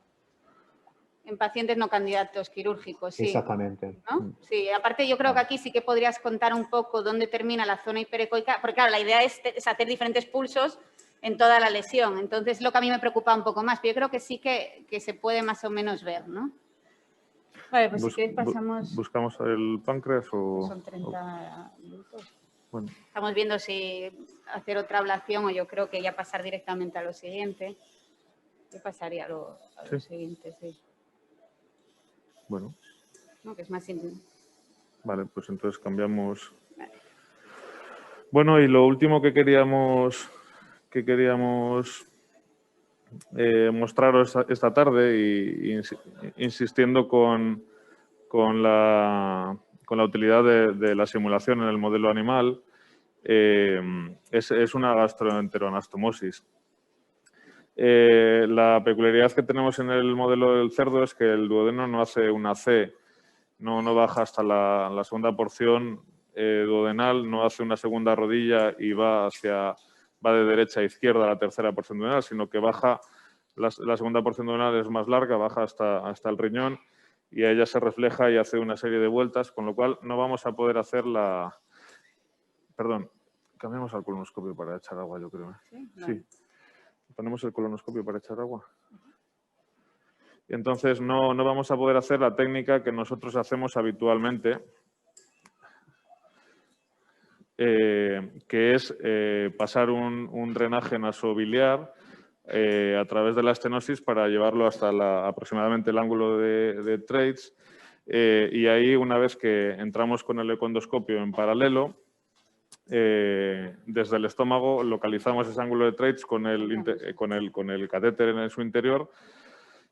en pacientes no candidatos quirúrgicos, sí. Exactamente. ¿No? Sí, aparte yo creo que aquí sí que podrías contar un poco dónde termina la zona hiperecoica, porque claro, la idea es hacer diferentes pulsos en toda la lesión, entonces lo que a mí me preocupa un poco más, pero yo creo que sí que se puede más o menos ver, ¿no? Vale, pues si queréis pasamos... ¿Buscamos el páncreas o...? Son 30 minutos. Bueno. Estamos viendo si hacer otra ablación o yo creo que ya pasar directamente a lo siguiente. Yo pasaría a lo siguiente, sí. Bueno. No, que es más... Vale, pues entonces cambiamos. Vale. Bueno, y lo último que queríamos mostraros esta tarde y insistiendo con la utilidad de la simulación en el modelo animal es una gastroenteroanastomosis. La peculiaridad que tenemos en el modelo del cerdo es que el duodeno no hace una C, no baja hasta la segunda porción duodenal, no hace una segunda rodilla y va de derecha a izquierda a la tercera porción duodenal, sino que baja, la segunda porción duodenal es más larga, baja hasta el riñón y a ella se refleja y hace una serie de vueltas, con lo cual no vamos a poder hacer la... Perdón, cambiamos al colonoscopio para echar agua, yo creo. Sí. Sí. Ponemos el colonoscopio para echar agua. Y entonces no vamos a poder hacer la técnica que nosotros hacemos habitualmente, que es pasar un drenaje nasobiliar a través de la estenosis para llevarlo hasta aproximadamente el ángulo de Treitz. Y ahí, una vez que entramos con el econdoscopio en paralelo, desde el estómago localizamos ese ángulo de Treitz con el catéter en su interior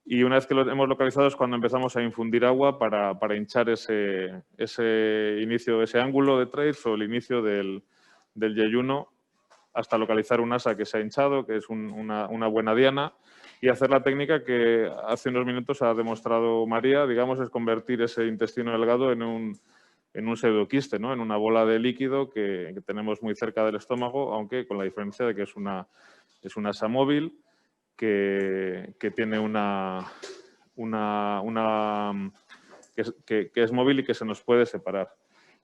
y una vez que lo hemos localizado es cuando empezamos a infundir agua para hinchar ese inicio, ese ángulo de Treitz o el inicio del yeyuno hasta localizar un asa que se ha hinchado, que es una buena diana, y hacer la técnica que hace unos minutos ha demostrado María, digamos, es convertir ese intestino delgado en un pseudoquiste, ¿no? En una bola de líquido que tenemos muy cerca del estómago, aunque con la diferencia de que es una asa móvil que tiene que es móvil y que se nos puede separar.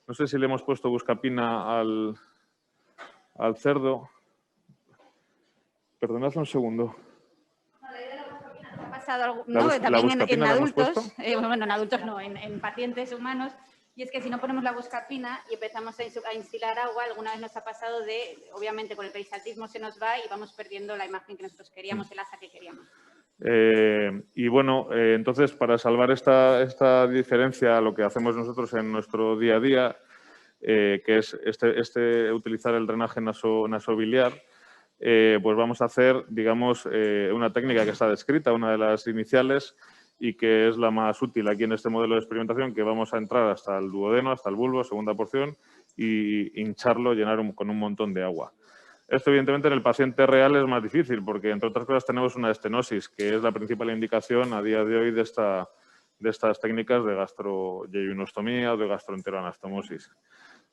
No sé si le hemos puesto buscapina al cerdo. Perdonad un segundo. Ha pasado algo, ¿no? También en adultos, bueno, en adultos no, en pacientes humanos, y es que si no ponemos la buscapina y empezamos a instilar agua, alguna vez nos ha pasado obviamente con el perisaltismo se nos va y vamos perdiendo la imagen que nosotros queríamos, el asa que queríamos. Y bueno, entonces para salvar esta diferencia, lo que hacemos nosotros en nuestro día a día, que es utilizar el drenaje nasobiliar, pues vamos a hacer, digamos, una técnica que está descrita, una de las iniciales y que es la más útil aquí en este modelo de experimentación, que vamos a entrar hasta el duodeno, hasta el bulbo, segunda porción, y hincharlo, llenar con un montón de agua. Esto, evidentemente, en el paciente real es más difícil porque, entre otras cosas, tenemos una estenosis, que es la principal indicación a día de hoy de estas técnicas de gastroyeyunostomía o de gastroenteroanastomosis.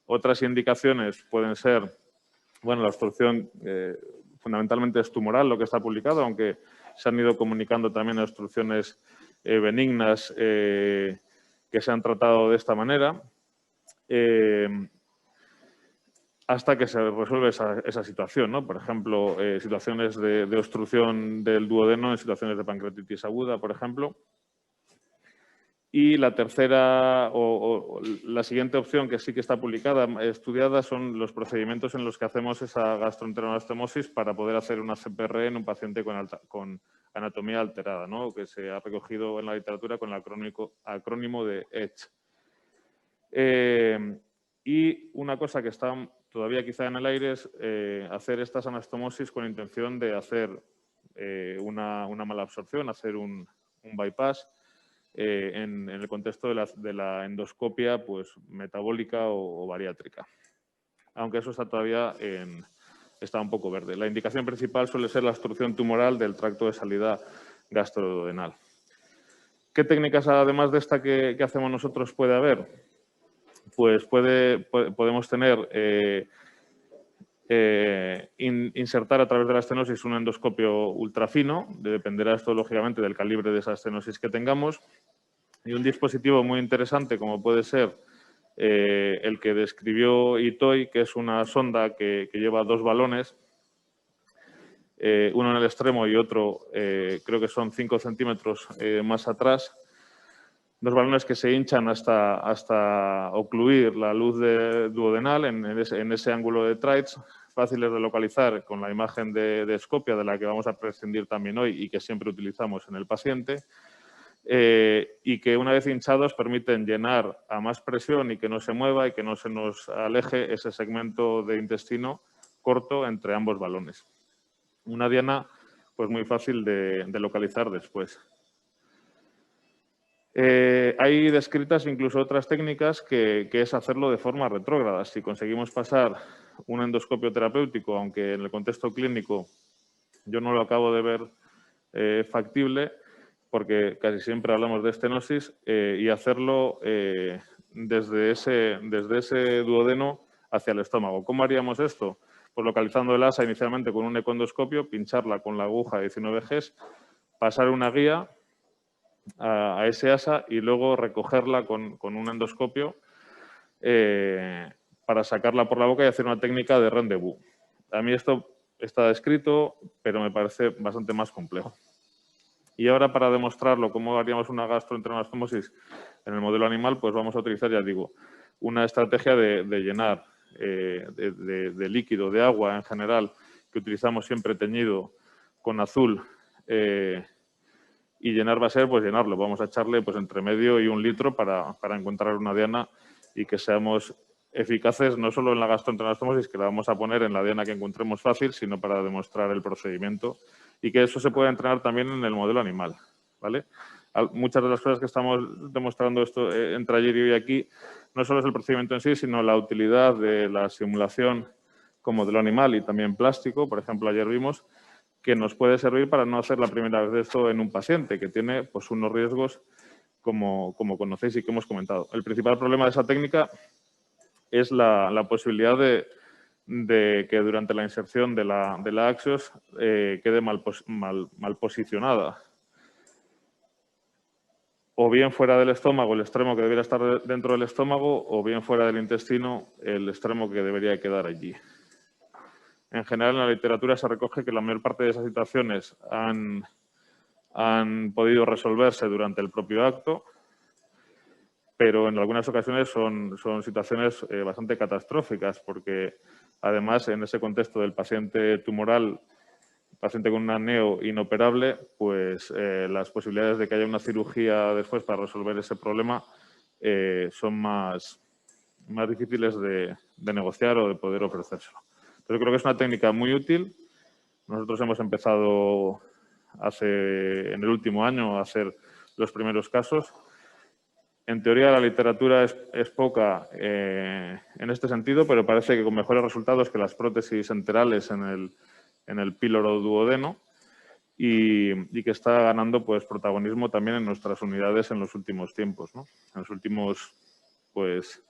Otras indicaciones pueden ser, bueno, la obstrucción fundamentalmente es tumoral, lo que está publicado, aunque se han ido comunicando también obstrucciones benignas que se han tratado de esta manera. Hasta que se resuelve esa situación, ¿no? Por ejemplo, situaciones de obstrucción del duodeno en situaciones de pancreatitis aguda, por ejemplo. Y la tercera o la siguiente opción que sí que está publicada, estudiada, son los procedimientos en los que hacemos esa gastroenteroanastomosis para poder hacer una CPR en un paciente con anatomía alterada, ¿no? Que se ha recogido en la literatura con el acrónimo de EDGE. Y una cosa que está todavía quizá en el aire es hacer estas anastomosis con intención de hacer una mala absorción, hacer un bypass, en el contexto de la endoscopia pues, metabólica o bariátrica. Aunque eso está un poco verde. La indicación principal suele ser la obstrucción tumoral del tracto de salida gastroduodenal. ¿Qué técnicas, además de esta que hacemos nosotros, puede haber? Pues podemos tener insertar a través de la estenosis un endoscopio ultrafino, dependerá esto lógicamente del calibre de esa estenosis que tengamos, y un dispositivo muy interesante como puede ser el que describió Itoy, que es una sonda que lleva 2 balones, uno en el extremo y otro creo que son 5 centímetros más atrás, 2 balones que se hinchan hasta ocluir la luz duodenal en ese ángulo de Treitz, fáciles de localizar con la imagen de Scopia, de la que vamos a prescindir también hoy y que siempre utilizamos en el paciente, y que una vez hinchados permiten llenar a más presión y que no se mueva y que no se nos aleje ese segmento de intestino corto entre ambos balones. Una diana pues muy fácil de localizar después. Hay descritas incluso otras técnicas que es hacerlo de forma retrógrada. Si conseguimos pasar un endoscopio terapéutico, aunque en el contexto clínico yo no lo acabo de ver factible, porque casi siempre hablamos de estenosis, y hacerlo desde ese duodeno hacia el estómago. ¿Cómo haríamos esto? Pues localizando el asa inicialmente con un ecoendoscopio, pincharla con la aguja de 19 Gs, pasar una guía a ese asa y luego recogerla con un endoscopio para sacarla por la boca y hacer una técnica de rendezvous. A mí esto está descrito, pero me parece bastante más complejo. Y ahora, para demostrarlo, cómo haríamos una gastroenteromastomosis en el modelo animal, pues vamos a utilizar, ya digo, una estrategia de llenar de líquido, de agua en general, que utilizamos siempre teñido con azul, y llenar va a ser, pues llenarlo. Vamos a echarle pues entre medio y 1 litro para encontrar una diana y que seamos eficaces no solo en la gastroenteromastomosis, que la vamos a poner en la diana que encontremos fácil, sino para demostrar el procedimiento y que eso se puede entrenar también en el modelo animal, ¿vale? Muchas de las cosas que estamos demostrando esto entre ayer y hoy aquí no solo es el procedimiento en sí, sino la utilidad de la simulación con modelo animal y también plástico. Por ejemplo, ayer vimos que nos puede servir para no hacer la primera vez de esto en un paciente que tiene pues, unos riesgos como conocéis y que hemos comentado. El principal problema de esa técnica es la posibilidad de que durante la inserción de la axios quede mal posicionada. O bien fuera del estómago, el extremo que debería estar dentro del estómago, o bien fuera del intestino, el extremo que debería quedar allí. En general, en la literatura se recoge que la mayor parte de esas situaciones han podido resolverse durante el propio acto, pero en algunas ocasiones son situaciones bastante catastróficas, porque además en ese contexto del paciente tumoral, paciente con una neo inoperable, pues las posibilidades de que haya una cirugía después para resolver ese problema son más difíciles de negociar o de poder ofrecérselo. Entonces creo que es una técnica muy útil. Nosotros hemos empezado en el último año a hacer los primeros casos. En teoría la literatura es poca en este sentido, pero parece que con mejores resultados que las prótesis enterales en el píloro duodeno y que está ganando pues, protagonismo también en nuestras unidades en los últimos tiempos, ¿no? En los últimos pues,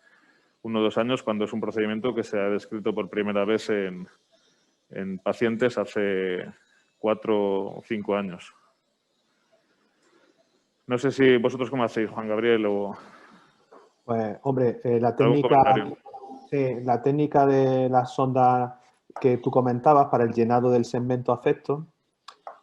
1 o 2 años, cuando es un procedimiento que se ha descrito por primera vez en pacientes hace 4 o 5 años. No sé si vosotros cómo hacéis, Juan Gabriel, o... Pues, hombre, la ¿algún comentario? técnica de la sonda que tú comentabas para el llenado del segmento afecto,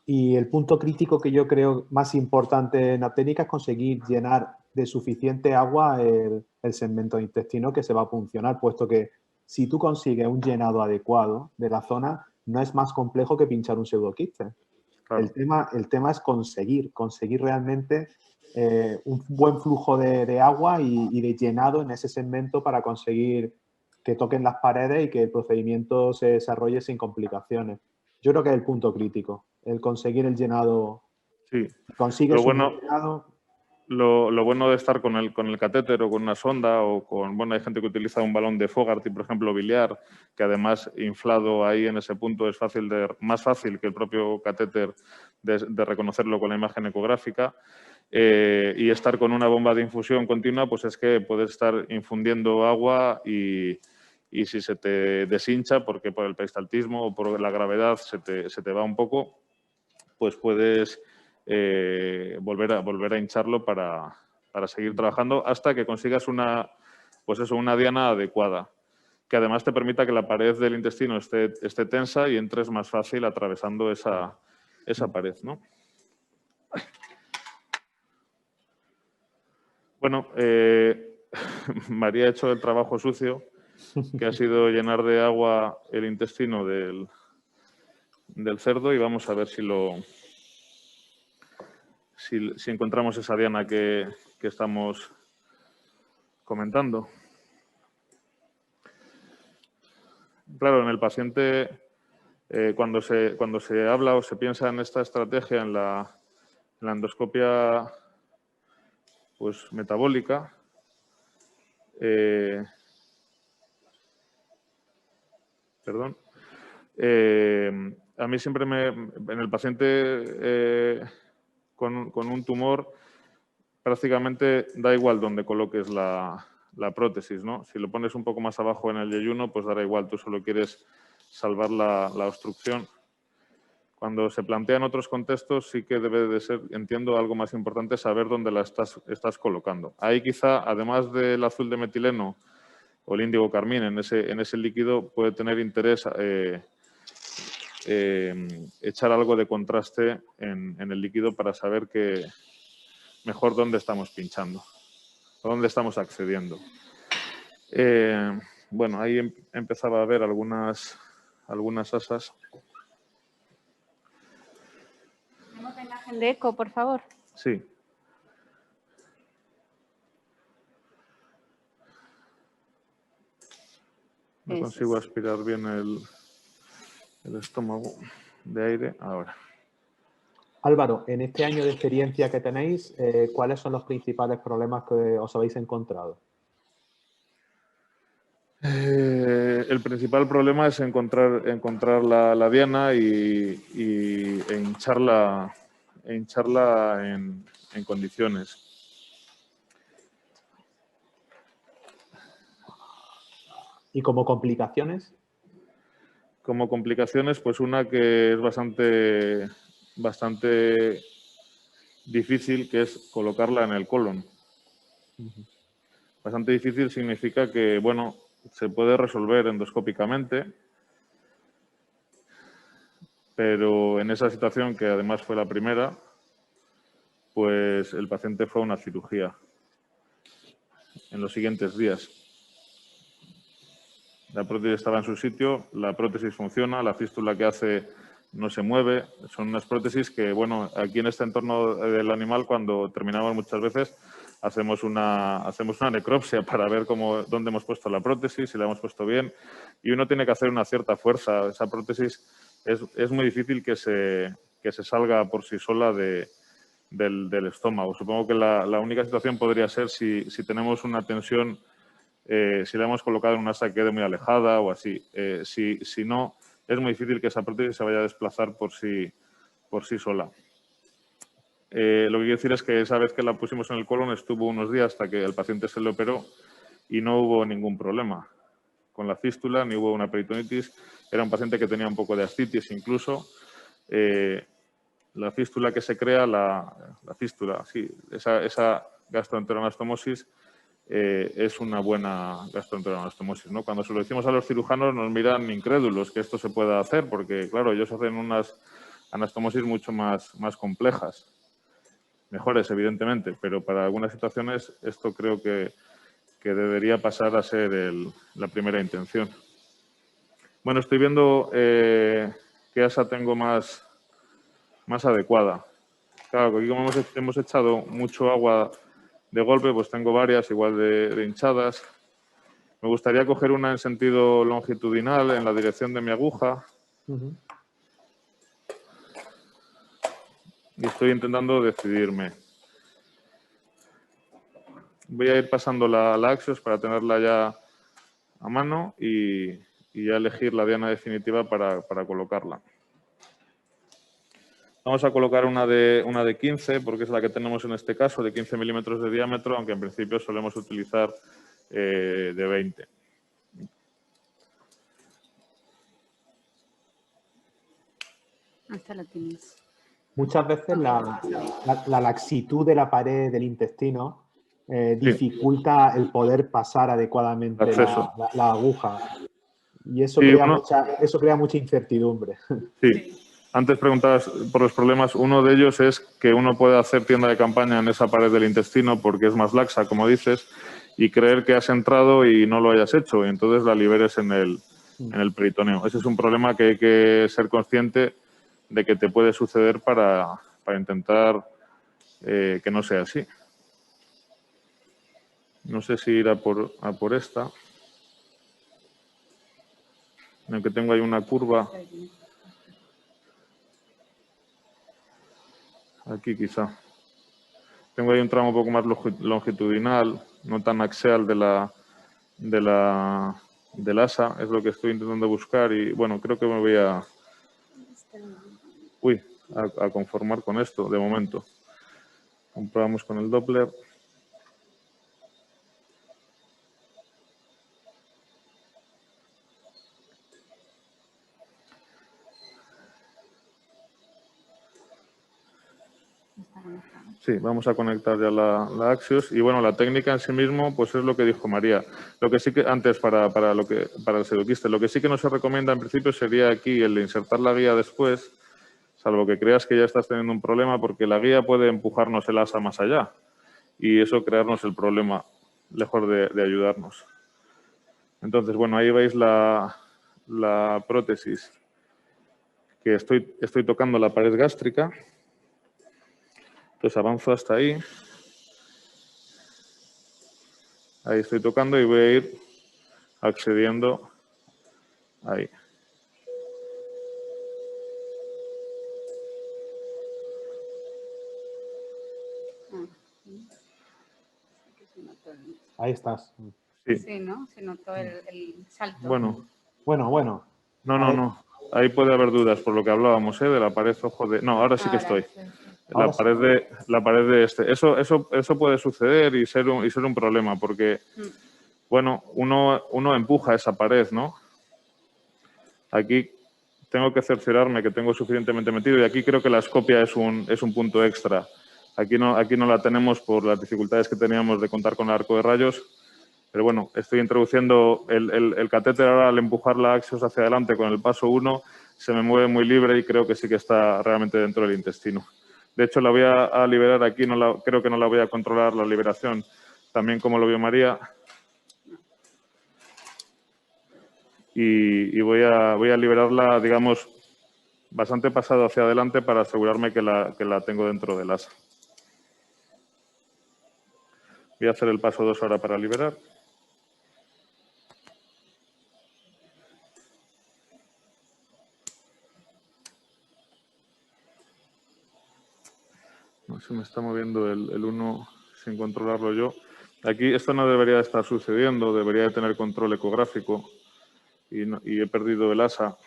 y el punto crítico que yo creo más importante en la técnica es conseguir llenar de suficiente agua el segmento intestino que se va a funcionar, puesto que si tú consigues un llenado adecuado de la zona, no es más complejo que pinchar un pseudoquiste. Claro. El tema es conseguir realmente un buen flujo de agua y de llenado en ese segmento para conseguir que toquen las paredes y que el procedimiento se desarrolle sin complicaciones. Yo creo que es el punto crítico, el conseguir el llenado Sí. Consigues Lo bueno, un grado. lo bueno de estar con el catéter o con una sonda o con, bueno, hay gente que utiliza un balón de Fogarty, por ejemplo, biliar, que además inflado ahí en ese punto es más fácil que el propio catéter de reconocerlo con la imagen ecográfica. Y estar con una bomba de infusión continua, pues es que puedes estar infundiendo agua y si se te deshincha, porque por el peristaltismo o por la gravedad se te va un poco, pues puedes volver a hincharlo para seguir trabajando hasta que consigas una diana adecuada, que además te permita que la pared del intestino esté tensa y entres más fácil atravesando esa pared, ¿no? Bueno, María ha hecho el trabajo sucio, que ha sido llenar de agua el intestino del cerdo, y vamos a ver si encontramos esa diana que estamos comentando. Claro, en el paciente, cuando se habla o se piensa en esta estrategia, en la endoscopia pues, metabólica, a mí siempre en el paciente con un tumor, prácticamente da igual donde coloques la prótesis, ¿no? Si lo pones un poco más abajo en el yeyuno, pues dará igual, tú solo quieres salvar la obstrucción. Cuando se plantea en otros contextos, sí que debe de ser, entiendo, algo más importante saber dónde la estás colocando. Ahí quizá, además del azul de metileno o el índigo carmín en ese líquido, puede tener interés echar algo de contraste en el líquido para saber mejor dónde estamos pinchando, o dónde estamos accediendo. Bueno, ahí empezaba a ver algunas asas. ¿Tenemos la imagen de eco, por favor? Sí. No consigo aspirar bien el estómago de aire ahora. Álvaro, en este año de experiencia que tenéis, ¿cuáles son los principales problemas que os habéis encontrado? El principal problema es encontrar la diana e hincharla en condiciones. ¿Y como complicaciones? Como complicaciones, pues una que es bastante difícil, que es colocarla en el colon. Bastante difícil significa que, bueno, se puede resolver endoscópicamente, pero en esa situación, que además fue la primera, pues el paciente fue a una cirugía en los siguientes días. La prótesis estaba en su sitio, la prótesis funciona, la fístula que hace no se mueve. Son unas prótesis que, bueno, aquí en este entorno del animal, cuando terminamos muchas veces, hacemos una necropsia para ver dónde hemos puesto la prótesis, si la hemos puesto bien, y uno tiene que hacer una cierta fuerza. Esa prótesis es muy difícil que se salga por sí sola del estómago. Supongo que la única situación podría ser si tenemos una tensión, si la hemos colocado en una asa que quede muy alejada o así. Si no, es muy difícil que esa prótesis se vaya a desplazar por sí sola. Lo que quiero decir es que esa vez que la pusimos en el colon estuvo unos días hasta que el paciente se le operó y no hubo ningún problema con la fístula, ni hubo una peritonitis. Era un paciente que tenía un poco de ascitis incluso. La fístula que se crea, la fístula, sí, esa gastroenteroanastomosis es una buena gastroenteroanastomosis, ¿no? Cuando se lo decimos a los cirujanos nos miran incrédulos que esto se pueda hacer, porque, claro, ellos hacen unas anastomosis mucho más complejas. Mejores, evidentemente, pero para algunas situaciones esto creo que debería pasar a ser la primera intención. Bueno, estoy viendo qué asa tengo más adecuada. Claro, aquí como hemos echado mucho agua de golpe, pues tengo varias igual de hinchadas. Me gustaría coger una en sentido longitudinal, en la dirección de mi aguja. y estoy intentando decidirme. Voy a ir pasando la Axios para tenerla ya a mano y ya elegir la diana definitiva para colocarla. Vamos a colocar una de 15, porque es la que tenemos en este caso, de 15 milímetros de diámetro, aunque en principio solemos utilizar de 20. Hasta lo tienes. Muchas veces la laxitud de la pared del intestino dificulta el poder pasar adecuadamente Acceso. la aguja. Y eso, Sí, eso crea mucha incertidumbre. Sí. Antes preguntabas por los problemas. Uno de ellos es que uno puede hacer tienda de campaña en esa pared del intestino porque es más laxa, como dices, y creer que has entrado y no lo hayas hecho, y entonces la liberes en el peritoneo. Ese es un problema que hay que ser consciente de que te puede suceder para intentar que no sea así. No sé si ir a por esta. Aunque tengo ahí una curva. Aquí quizá. Tengo ahí un tramo un poco más longitudinal, no tan axial del asa. Es lo que estoy intentando buscar y, bueno, creo que me voy a conformar con esto de momento. Comprobamos con el Doppler. Sí, vamos a conectar ya la Axios. Y bueno, la técnica en sí mismo, pues es lo que dijo María. Lo que sí que antes para el pseudoquiste, lo que sí que no se recomienda en principio sería aquí el de insertar la guía después, salvo que creas que ya estás teniendo un problema, porque la guía puede empujarnos el asa más allá y eso crearnos el problema, lejos de ayudarnos. Entonces, bueno, ahí veis la prótesis, que estoy tocando la pared gástrica. Entonces avanzo hasta ahí. Ahí estoy tocando y voy a ir accediendo ahí. Ahí estás. Sí, ¿no? Se notó el salto. Bueno. No. Ahí puede haber dudas por lo que hablábamos, de la pared ojo de... No, ahora sí que estoy. La pared de este. Eso puede suceder y ser un problema porque, bueno, uno empuja esa pared, ¿no? Aquí tengo que cerciorarme que tengo suficientemente metido y aquí creo que la escopia es un punto extra. Aquí no la tenemos por las dificultades que teníamos de contar con el arco de rayos, pero bueno, estoy introduciendo el catéter ahora al empujar la Axios hacia adelante con el paso 1, se me mueve muy libre y creo que sí que está realmente dentro del intestino. De hecho, la voy a liberar aquí, creo que no la voy a controlar la liberación, también como lo vio María. Y voy a liberarla, digamos, bastante pasado hacia adelante para asegurarme que la tengo dentro del asa. Voy a hacer el paso 2 ahora para liberar. No, se me está moviendo el 1 sin controlarlo yo. Aquí esto no debería estar sucediendo, debería de tener control ecográfico y he perdido el asa.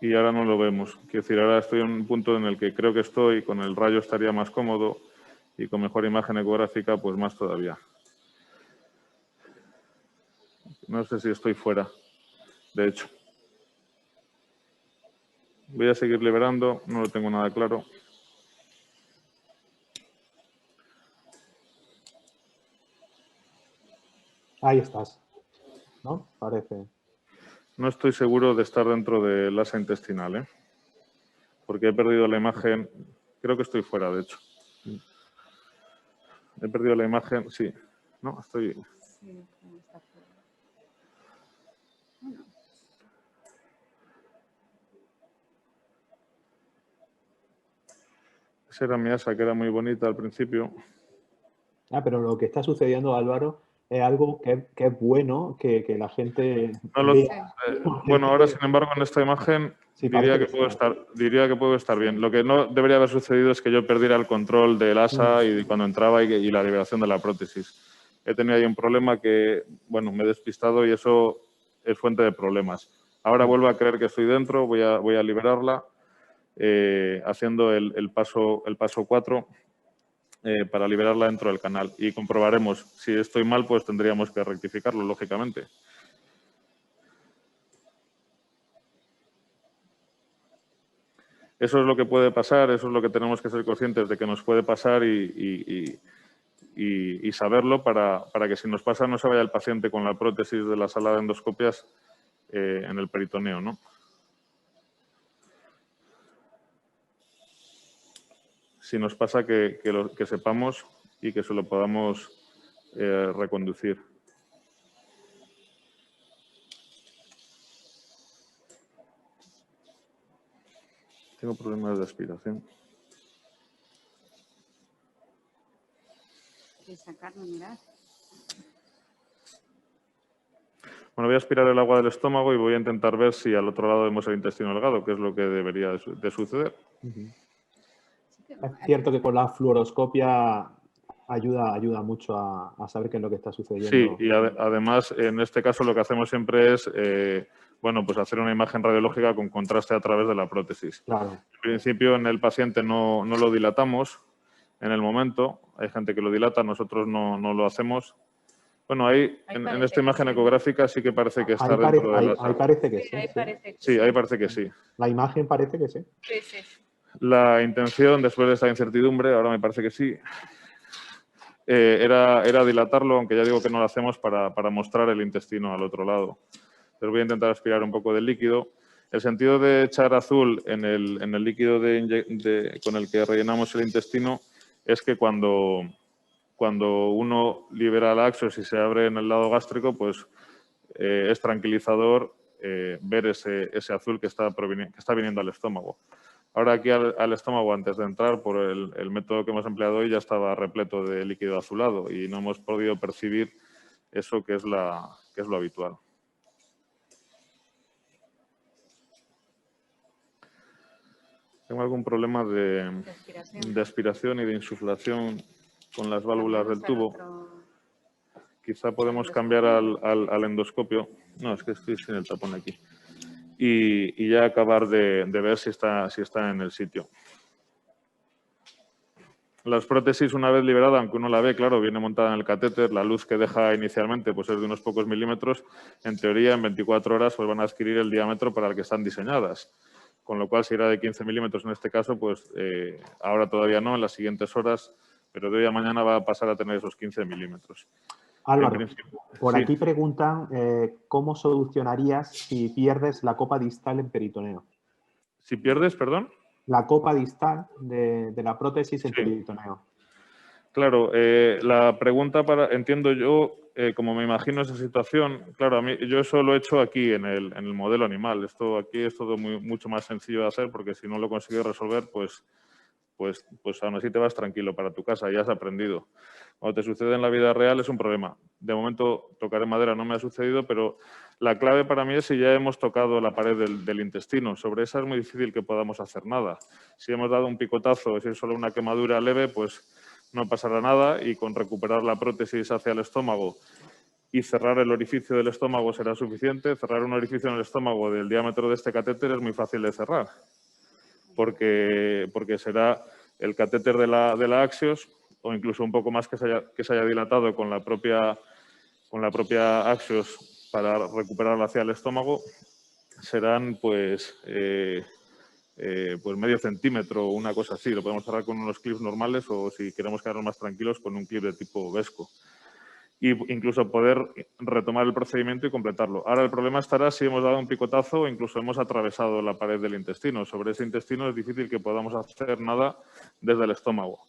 Y ahora no lo vemos. Quiero decir, ahora estoy en un punto en el que creo que estoy, con el rayo estaría más cómodo y con mejor imagen ecográfica, pues más todavía. No sé si estoy fuera, de hecho. Voy a seguir liberando, no lo tengo nada claro. Ahí estás, ¿no? Parece. No estoy seguro de estar dentro del asa intestinal, porque he perdido la imagen. Creo que estoy fuera, de hecho. He perdido la imagen, sí. No, estoy... Sí, está fuera. Bueno. Esa era mi asa, que era muy bonita al principio. Pero lo que está sucediendo, Álvaro, es algo que es bueno que la gente No lo- vea. bueno, ahora, sin embargo, en esta imagen Sí, diría parece que que sí. diría que puedo estar bien. Lo que no debería haber sucedido es que yo perdiera el control del asa y cuando entraba y la liberación de la prótesis. He tenido ahí un problema que, bueno, me he despistado y eso es fuente de problemas. Ahora vuelvo a creer que estoy dentro, voy a liberarla haciendo el paso 4 para liberarla dentro del canal y comprobaremos. Si estoy mal, pues tendríamos que rectificarlo, lógicamente. Eso es lo que puede pasar, eso es lo que tenemos que ser conscientes de que nos puede pasar y saberlo para que si nos pasa no se vaya el paciente con la prótesis de la sala de endoscopias en el peritoneo, ¿no? Si nos pasa que sepamos y que se lo podamos reconducir. Tengo problemas de aspiración. Sacarlo, mirad. Bueno, voy a aspirar el agua del estómago y voy a intentar ver si al otro lado vemos el intestino delgado, que es lo que debería de suceder. Es cierto que con la fluoroscopia ayuda mucho a saber qué es lo que está sucediendo. Sí, y además, en este caso, lo que hacemos siempre es, bueno, pues hacer una imagen radiológica con contraste a través de la prótesis. Claro. En principio, en el paciente no lo dilatamos en el momento. Hay gente que lo dilata, nosotros no lo hacemos. Bueno, ahí en esta imagen ecográfica sí que parece que está dentro de la... Ahí parece que sí. Ahí parece que Sí, ahí parece que sí. La imagen parece que sí. sí. La intención, después de esta incertidumbre, ahora me parece que sí, era dilatarlo, aunque ya digo que no lo hacemos para mostrar el intestino al otro lado. Pero voy a intentar aspirar un poco del líquido. El sentido de echar azul en el líquido con el que rellenamos el intestino es que cuando uno libera la axos y se abre en el lado gástrico, pues es tranquilizador ver ese azul que está viniendo al estómago. Ahora aquí al estómago, antes de entrar, por el método que hemos empleado hoy, ya estaba repleto de líquido azulado y no hemos podido percibir eso que es lo habitual. Tengo algún problema de aspiración y de insuflación con las válvulas del tubo. Quizá podemos cambiar al endoscopio. No, es que estoy sin el tapón aquí. Y ya acabar de ver si está en el sitio. Las prótesis, una vez liberada, aunque uno la ve, claro, viene montada en el catéter, la luz que deja inicialmente pues es de unos pocos milímetros. En teoría, en 24 horas pues van a adquirir el diámetro para el que están diseñadas. Con lo cual, si era de 15 milímetros en este caso, pues ahora todavía no, en las siguientes horas, pero de hoy a mañana va a pasar a tener esos 15 milímetros. Álvaro, por aquí preguntan ¿cómo solucionarías si pierdes la copa distal en peritoneo? Si pierdes, perdón. La copa distal de la prótesis en peritoneo. Claro, la pregunta entiendo yo, como me imagino esa situación, claro, yo eso lo he hecho aquí en el modelo animal. Esto aquí es todo mucho más sencillo de hacer porque si no lo consigues resolver, pues aún así te vas tranquilo para tu casa, ya has aprendido. Cuando te sucede en la vida real es un problema. De momento, tocaré madera, no me ha sucedido, pero la clave para mí es si ya hemos tocado la pared del intestino. Sobre esa es muy difícil que podamos hacer nada. Si hemos dado un picotazo, si es solo una quemadura leve, pues no pasará nada y con recuperar la prótesis hacia el estómago y cerrar el orificio del estómago será suficiente. Cerrar un orificio en el estómago del diámetro de este catéter es muy fácil de cerrar porque será el catéter de la axios o incluso un poco más que se haya dilatado con la propia axios para recuperarla hacia el estómago, serán pues medio centímetro o una cosa así. Lo podemos cerrar con unos clips normales o si queremos quedarnos más tranquilos con un clip de tipo Vesco. Y incluso poder retomar el procedimiento y completarlo. Ahora el problema estará si hemos dado un picotazo o incluso hemos atravesado la pared del intestino. Sobre ese intestino es difícil que podamos hacer nada desde el estómago.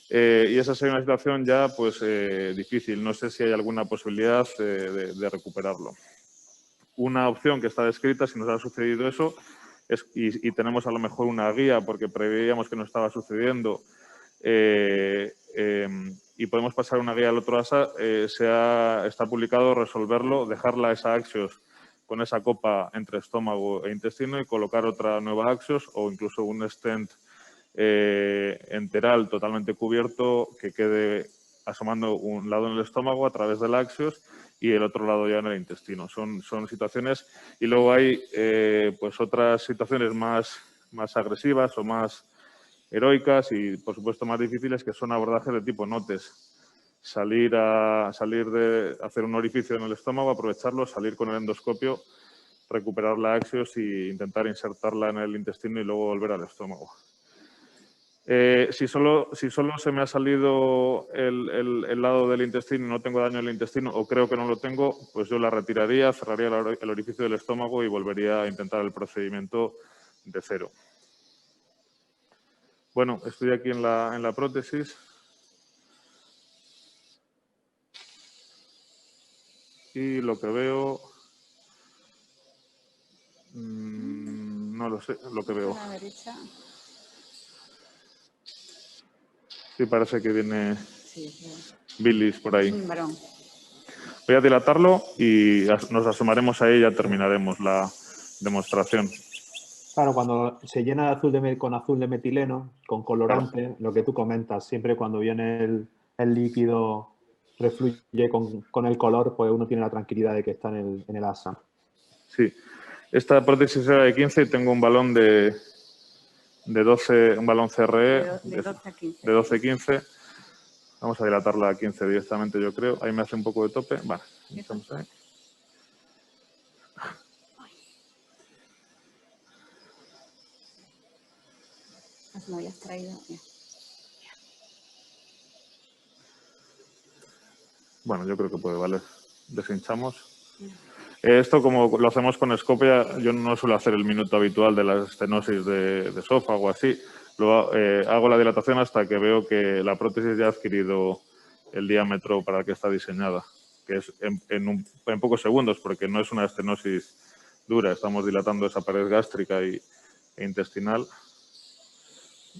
Y esa sería una situación ya pues difícil. No sé si hay alguna posibilidad de recuperarlo. Una opción que está descrita, si nos ha sucedido eso, y tenemos a lo mejor una guía porque preveíamos que nos estaba sucediendo, y podemos pasar una guía al otro asa, está publicado resolverlo, dejarla esa axios con esa copa entre estómago e intestino y colocar otra nueva axios o incluso un stent enteral totalmente cubierto que quede asomando un lado en el estómago a través del axios y el otro lado ya en el intestino. Son situaciones y luego hay pues otras situaciones más agresivas o más heroicas y por supuesto más difíciles que son abordajes de tipo NOTES. Salir de hacer un orificio en el estómago, aprovecharlo, salir con el endoscopio, recuperar la axios e intentar insertarla en el intestino y luego volver al estómago. Si solo se me ha salido el lado del intestino y no tengo daño en el intestino o creo que no lo tengo, pues yo la retiraría, cerraría el orificio del estómago y volvería a intentar el procedimiento de cero. Bueno, estoy aquí en la prótesis. Y lo que veo... no lo sé, lo que veo. A la derecha. Sí, parece que viene bilis por ahí. Es un varón. Voy a dilatarlo y nos asomaremos ahí y ya terminaremos la demostración. Claro, cuando se llena de azul con azul de metileno, con colorante, claro, lo que tú comentas, siempre cuando viene el líquido refluye con el color, pues uno tiene la tranquilidad de que está en el asa. Sí. Esta prótesis era de 15 y tengo un balón de 12, un balón CRE de 12 a 15. De 12 a 15. Vamos a dilatarla a 15 directamente, yo creo. Ahí me hace un poco de tope. Vale, estamos ahí. Me habías traído. Bueno, yo creo que puede valer. Deshinchamos. Esto, como lo hacemos con escopia, yo no suelo hacer el minuto habitual de la estenosis de esófago o así. Hago la dilatación hasta que veo que la prótesis ya ha adquirido el diámetro para el que está diseñada, que es en pocos segundos, porque no es una estenosis dura. Estamos dilatando esa pared gástrica e intestinal.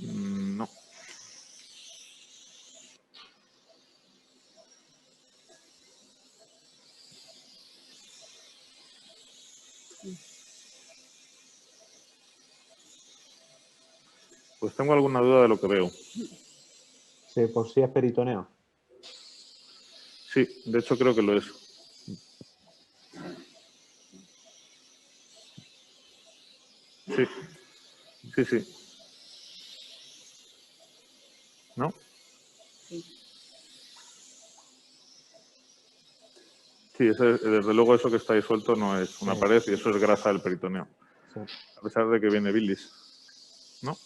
No. Pues tengo alguna duda de lo que veo. Sí, por si es peritoneo. Sí, de hecho creo que lo es. Sí, sí, sí. ¿No? Sí. Sí, desde luego eso que está disuelto no es una pared y eso es grasa del peritoneo. Sí. A pesar de que viene bilis. ¿No?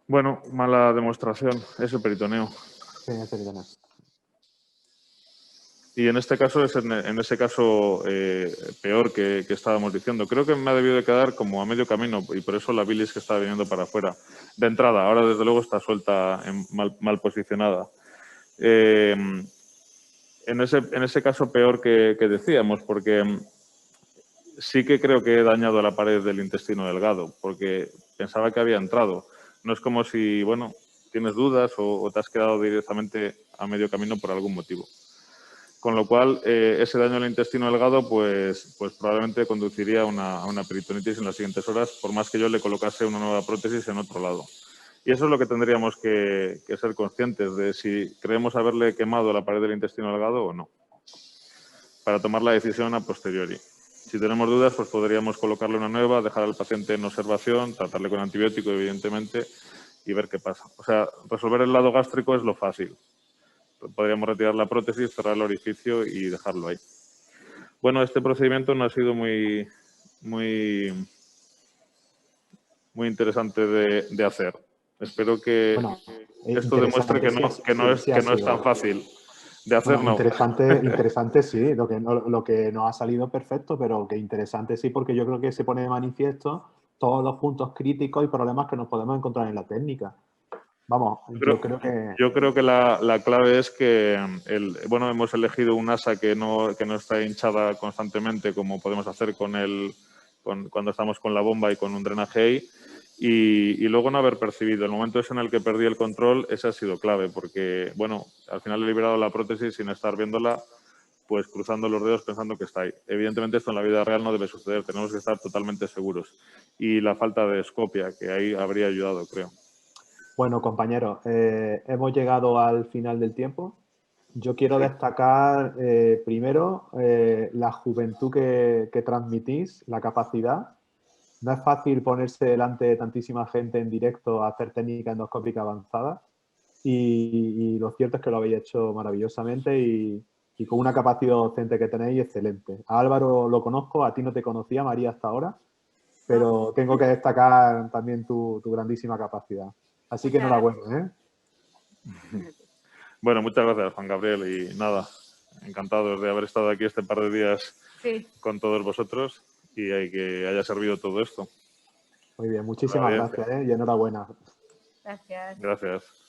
Bueno, mala demostración. Es el peritoneo. Sí, es peritoneo. Y en este caso es peor que estábamos diciendo. Creo que me ha debido de quedar como a medio camino y por eso la bilis que está viniendo para afuera. De entrada, ahora desde luego está suelta, mal posicionada. En ese caso peor que decíamos, porque sí que creo que he dañado la pared del intestino delgado, porque pensaba que había entrado. No es como si, bueno, tienes dudas o te has quedado directamente a medio camino por algún motivo. Con lo cual, ese daño al intestino delgado pues probablemente conduciría a una peritonitis en las siguientes horas, por más que yo le colocase una nueva prótesis en otro lado. Y eso es lo que tendríamos que ser conscientes de si creemos haberle quemado la pared del intestino delgado o no, para tomar la decisión a posteriori. Si tenemos dudas, pues podríamos colocarle una nueva, dejar al paciente en observación, tratarle con antibiótico, evidentemente, y ver qué pasa. O sea, resolver el lado gástrico es lo fácil. Podríamos retirar la prótesis, cerrar el orificio y dejarlo ahí. Bueno, este procedimiento no ha sido muy interesante de hacer. Espero que esto demuestre que no es tan fácil de hacer. Bueno, interesante sí, lo que nos ha salido perfecto, pero que interesante sí, porque yo creo que se pone de manifiesto todos los puntos críticos y problemas que nos podemos encontrar en la técnica. Vamos, yo creo que la clave es que hemos elegido un asa que no está hinchada constantemente como podemos hacer cuando estamos con la bomba y con un drenaje ahí. y luego no haber percibido. El momento ese en el que perdí el control, ese ha sido clave, porque, bueno, al final he liberado la prótesis sin estar viéndola, pues cruzando los dedos pensando que está ahí. Evidentemente esto en la vida real no debe suceder, tenemos que estar totalmente seguros. Y la falta de escopia, que ahí habría ayudado, creo. Bueno, compañeros, hemos llegado al final del tiempo. Yo quiero destacar primero la juventud que transmitís, la capacidad. No es fácil ponerse delante de tantísima gente en directo a hacer técnica endoscópica avanzada y lo cierto es que lo habéis hecho maravillosamente y con una capacidad docente que tenéis excelente. A Álvaro lo conozco, a ti no te conocía, María, hasta ahora, pero tengo que destacar también tu grandísima capacidad. Así que enhorabuena, ¿eh? Bueno, muchas gracias, Juan Gabriel, y nada, encantados de haber estado aquí este par de días con todos vosotros y que haya servido todo esto. Muy bien, muchísimas gracias, ¿eh? Y enhorabuena. Gracias. Gracias.